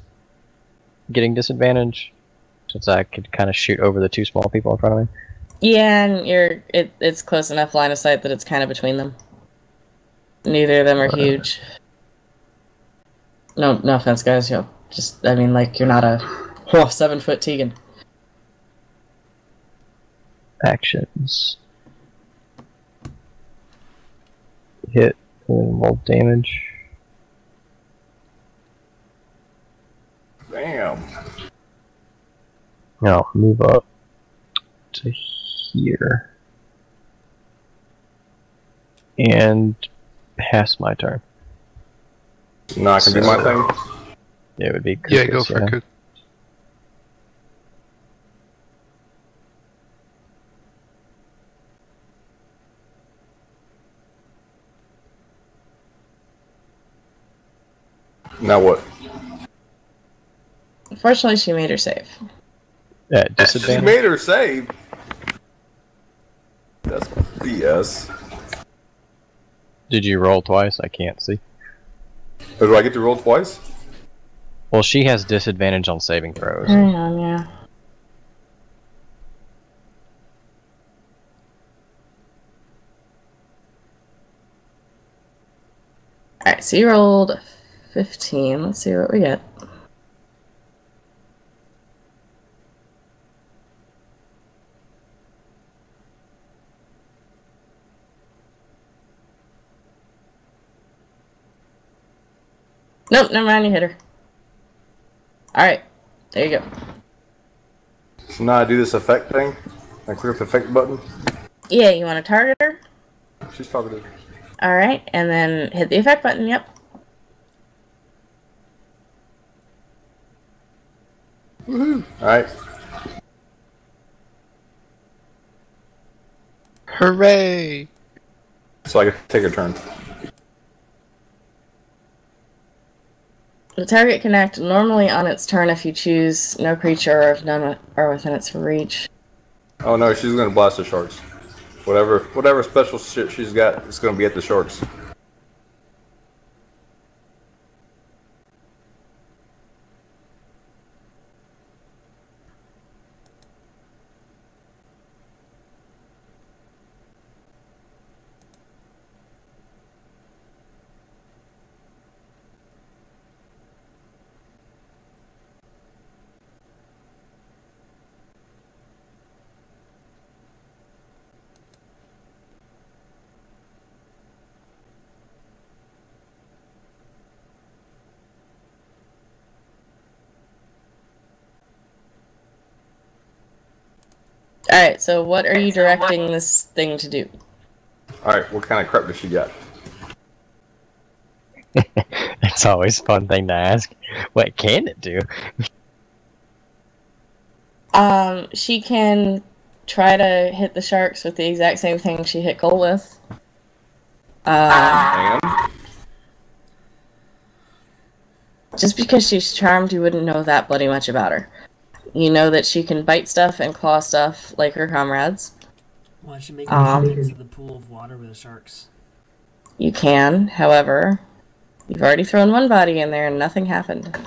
getting disadvantage? Since I could kind of shoot over the 2 small people in front of me. Yeah, and it's close enough line of sight that it's kind of between them. Neither of them are huge. No offense, guys. You're not a 7-foot Tegan. Actions. Hit and roll damage. Damn. Now move up to here. And pass my turn. No, I can do my thing. Yeah, it would be Yeah, go for it, Cook. Now what? Unfortunately, she made her save. At She disadvantage. made her save. That's BS. Did you roll twice? I can't see. Oh, do I get to roll twice? Well, she has disadvantage on saving throws. Hang on, yeah. Alright, so you rolled 15. Let's see what we get. Nope, never mind, you hit her. Alright, there you go. So now I do this effect thing. I click the effect button. Yeah, you want to target her? She's targeted. Alright, and then hit the effect button, yep. Woohoo! Alright. Hooray! So I get to take a turn. The target can act normally on its turn if you choose no creature or if none are within its reach. Oh no, she's gonna blast the sharks. Whatever special shit she's got, it's gonna be at the sharks. Alright, so what are you directing this thing to do? Alright, what kind of crap does she got? It's always a fun thing to ask. What can it do? She can try to hit the sharks with the exact same thing she hit Cole with. And? Just because she's charmed, you wouldn't know that bloody much about her. You know that she can bite stuff and claw stuff like her comrades. Why don't you make her jump into the pool of water with the sharks? You can, however, you've already thrown one body in there and nothing happened.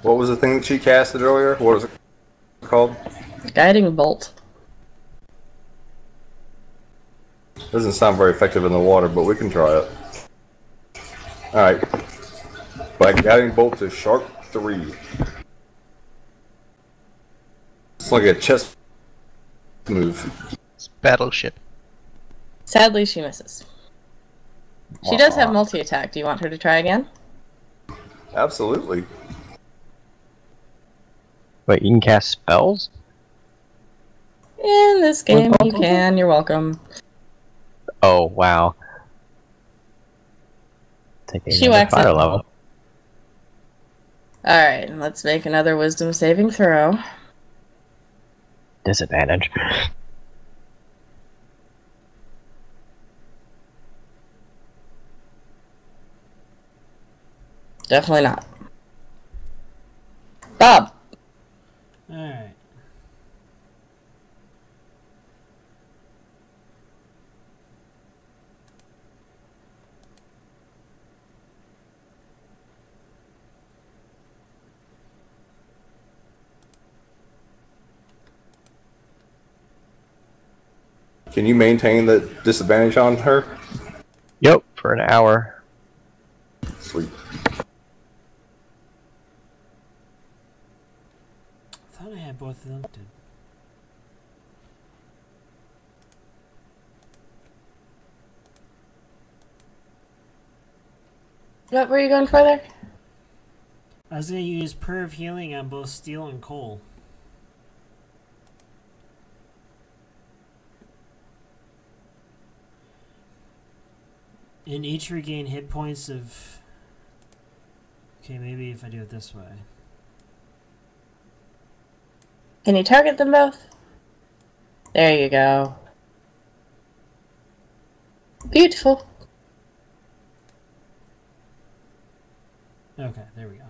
What was the thing that she casted earlier? What was it called? Guiding Bolt. Doesn't sound very effective in the water, but we can try it. Alright. By guiding bolt to shark 3. It's like a chess move. It's Battleship. Sadly, she misses. She does have multi-attack. Do you want her to try again? Absolutely. Wait, you can cast spells? In this game, you can. You're welcome. Oh, wow. Taking She another whacks fire it. level. Alright, let's make another wisdom saving throw. Disadvantage. Definitely not. Bob! Alright. Can you maintain the disadvantage on her? Yep, for an hour. I Sweet. thought I had had both of them. What were you going for there? I was going to use Prayer of Healing on both steel and coal. And each regain hit points of... Okay, maybe if I do it this way. Can you target them both? There you go. Beautiful. Okay, there we go.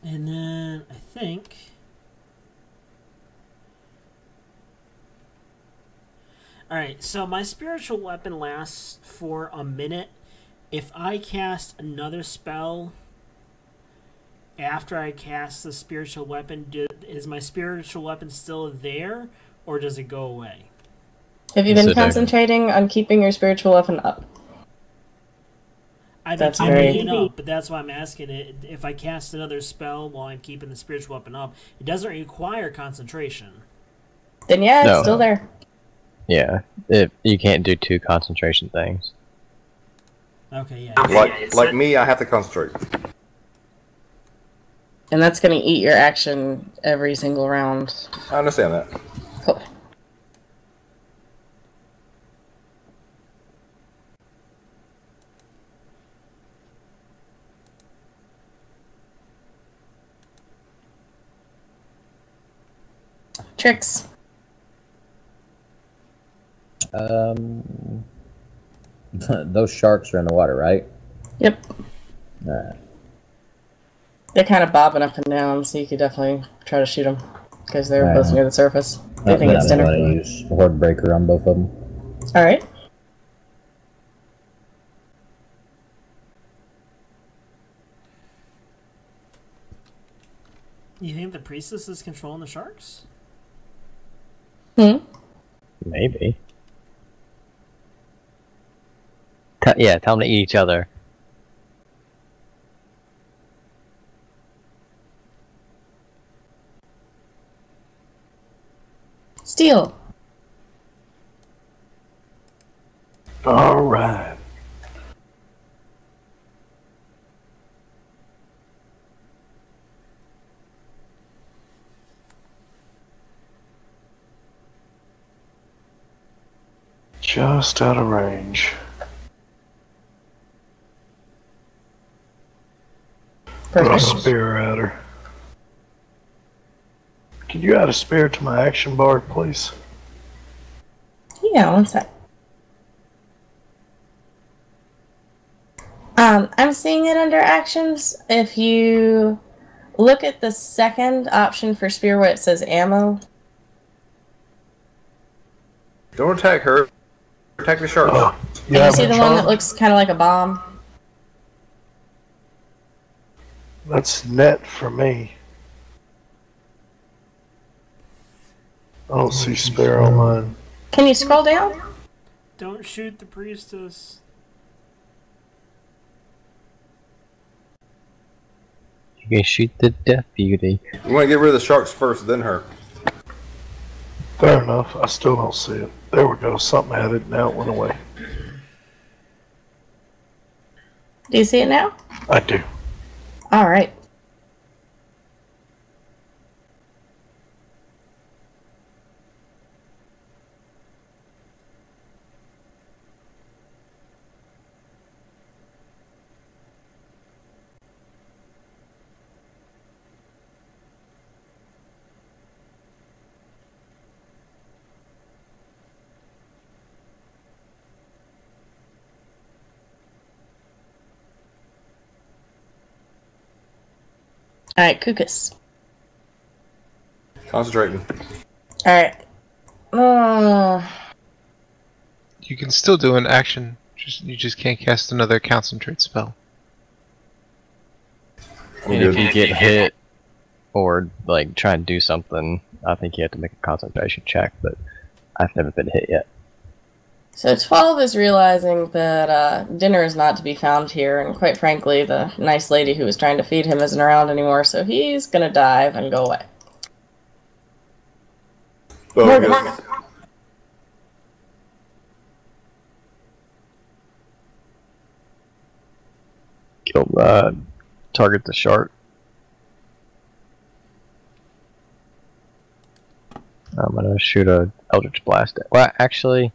And then I think... Alright, so my spiritual weapon lasts for a minute. If I cast another spell after I cast the spiritual weapon, is my spiritual weapon still there, or does it go away? Have you been concentrating on keeping your spiritual weapon up? I've been keeping it up, but that's why I'm asking it. If I cast another spell while I'm keeping the spiritual weapon up, it doesn't require concentration. Then yeah, it's still there. Yeah, you can't do 2 concentration things. Okay, yeah. Like me, I have to concentrate. And that's going to eat your action every single round. I understand that. Cool. Tricks. Those sharks are in the water, right? Yep. Alright. They're kind of bobbing up and down, so you could definitely try to shoot them because they're both near the surface. They think it's dinner. I'm going to use Horde Breaker on both of them. Alright. You think the priestess is controlling the sharks? Maybe. Yeah, tell them to eat each other. Steal. All right. Just out of range. Throw a spear at her. Can you add a spear to my action bar, please? Yeah, one sec. I'm seeing it under actions. If you look at the second option for spear where it says ammo. Don't attack her. Attack the shark. Can you see the one that looks kind of like a bomb? That's net for me. I don't see spear on mine. Can you scroll down? Don't shoot the priestess. You can shoot the death beauty. You want to get rid of the sharks first, then her. Fair enough. I still don't see it. There we go. Something had it. Now it went away. Do you see it now? I do. All right. Alright, Kukus. Concentrating. Alright. You can still do an action, you just can't cast another concentrate spell. And if you get hit or like try and do something, I think you have to make a concentration check, but I've never been hit yet. So 12 is realizing that dinner is not to be found here, and quite frankly, the nice lady who was trying to feed him isn't around anymore, so he's gonna dive and go away. Morgan. Kill target the shark. I'm gonna shoot a Eldritch Blast. Well, actually,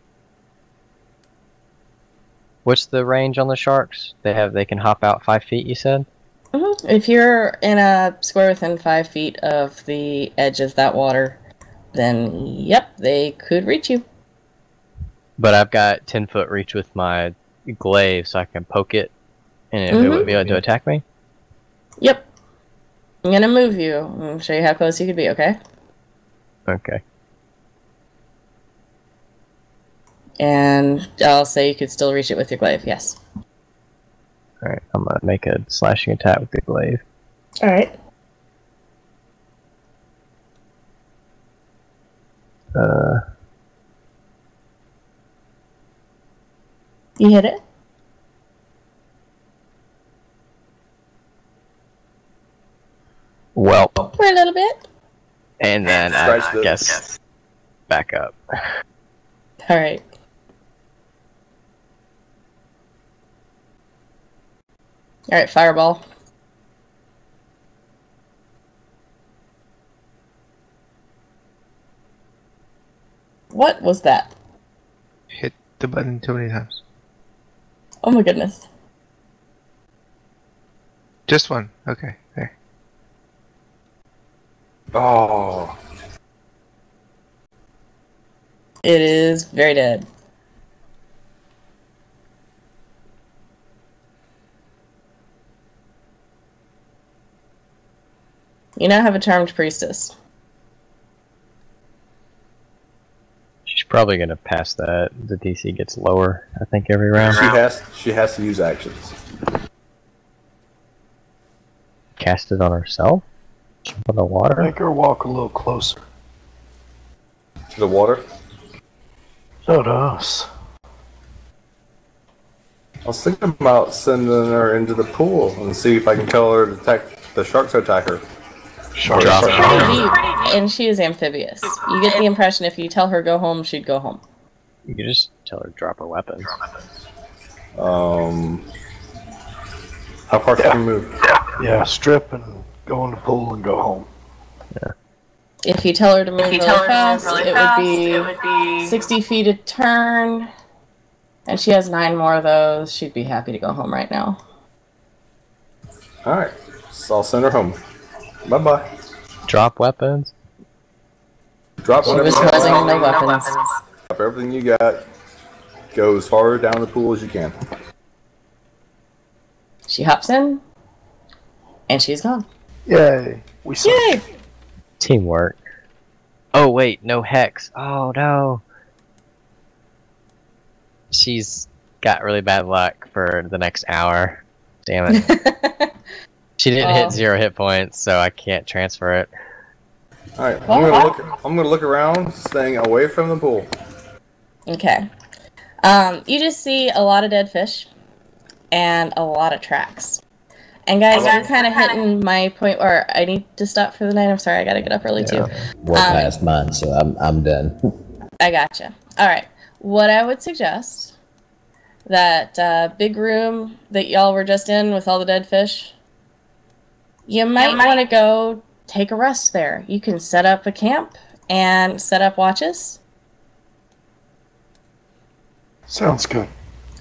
what's the range on the sharks? They can hop out 5 feet. You said. Mm-hmm. If you're in a square within 5 feet of the edge of that water, then yep, they could reach you. But I've got 10-foot reach with my glaive, so I can poke it, and it wouldn't be able to attack me. Yep. I'm gonna move you and show you how close you could be. Okay. Okay. And I'll say you could still reach it with your glaive. Yes. Alright, I'm gonna make a slashing attack with the glaive. Alright. You hit it? Well. For a little bit. And then I guess back up. Alright. Alright, fireball. What was that? Hit the button too many times. Oh my goodness. Just one. Okay, there. Oh. It is very dead. You now have a charmed priestess. She's probably gonna pass that. The DC gets lower, I think, every round. She has to use actions. Cast it on herself? Jump on the water? Make her walk a little closer. To the water? No, to us. I was thinking about sending her into the pool and see if I can tell her to attack the sharks to attack her. Sharks are pretty deep, and she is amphibious. You get the impression if you tell her go home, she'd go home. You can just tell her to drop her weapons. How far can you move? Yeah, strip and go in the pool and go home. Yeah. If you tell her to move really fast, it would be 60 feet a turn. And she has 9 more of those. She'd be happy to go home right now. Alright, so I'll send her home. Bye-bye. Drop weapons? Drop She whatever was you got. holding no weapons. Drop everything you got. Go as far down the pool as you can. She hops in, and she's gone. Yay! We saw. Yay! Teamwork. Oh, wait, no hex. Oh, no. She's got really bad luck for the next hour. Damn it. She didn't hit 0 hit points, so I can't transfer it. Alright, I'm gonna look around, staying away from the pool. Okay. You just see a lot of dead fish and a lot of tracks. And guys, you're kind of hitting my point where I need to stop for the night. I'm sorry, I gotta get up early too. We're past mine, so I'm done. I gotcha. All right. What I would suggest, that big room that y'all were just in with all the dead fish, you might want to go take a rest there. You can set up a camp and set up watches. Sounds good.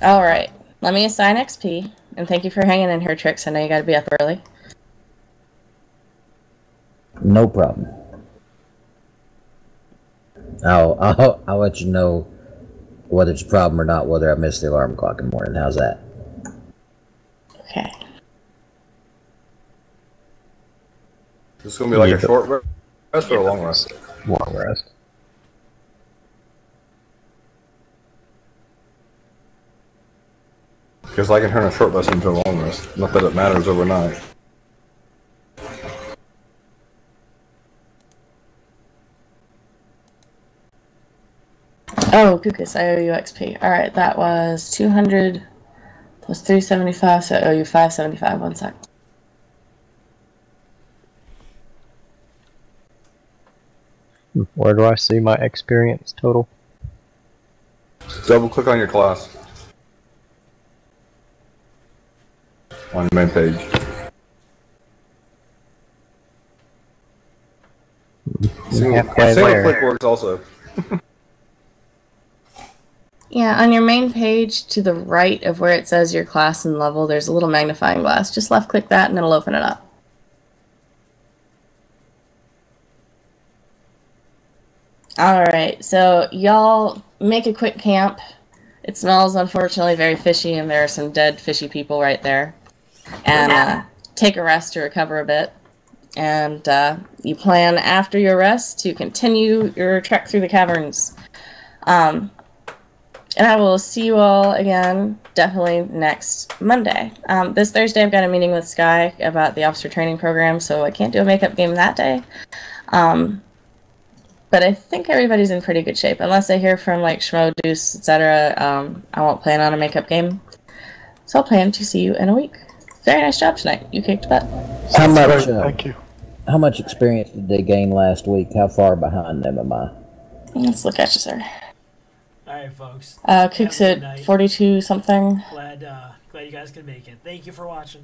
All right. Let me assign XP, and thank you for hanging in here, Trix. I know you got to be up early. No problem. I'll let you know whether it's a problem or not, whether I missed the alarm clock in the morning. How's that? Okay. This is gonna be like a short rest or a long rest? Long rest. Because I can turn a short rest into a long rest. Not that it matters overnight. Oh, Kukus, I owe you XP. Alright, that was 200 plus 375, so I owe you 575. 1 sec. Where do I see my experience total? Double click on your class. On the main page. Single click works also. Yeah, on your main page to the right of where it says your class and level, there's a little magnifying glass. Just left click that and it'll open it up. Alright, so y'all make a quick camp. It smells unfortunately very fishy and there are some dead fishy people right there. And take a rest to recover a bit. And you plan after your rest to continue your trek through the caverns. And I will see you all again, definitely next Monday. This Thursday I've got a meeting with Sky about the officer training program, so I can't do a makeup game that day. But I think everybody's in pretty good shape. Unless I hear from, like, Schmo, Deuce, etc., I won't plan on a makeup game. So I'll plan to see you in a week. Very nice job tonight. You kicked butt. How much, Thank you. how much experience did they gain last week? How far behind them am I? Let's look at you, sir. Alright, folks. Cook's at 42 something. Glad you guys could make it. Thank you for watching.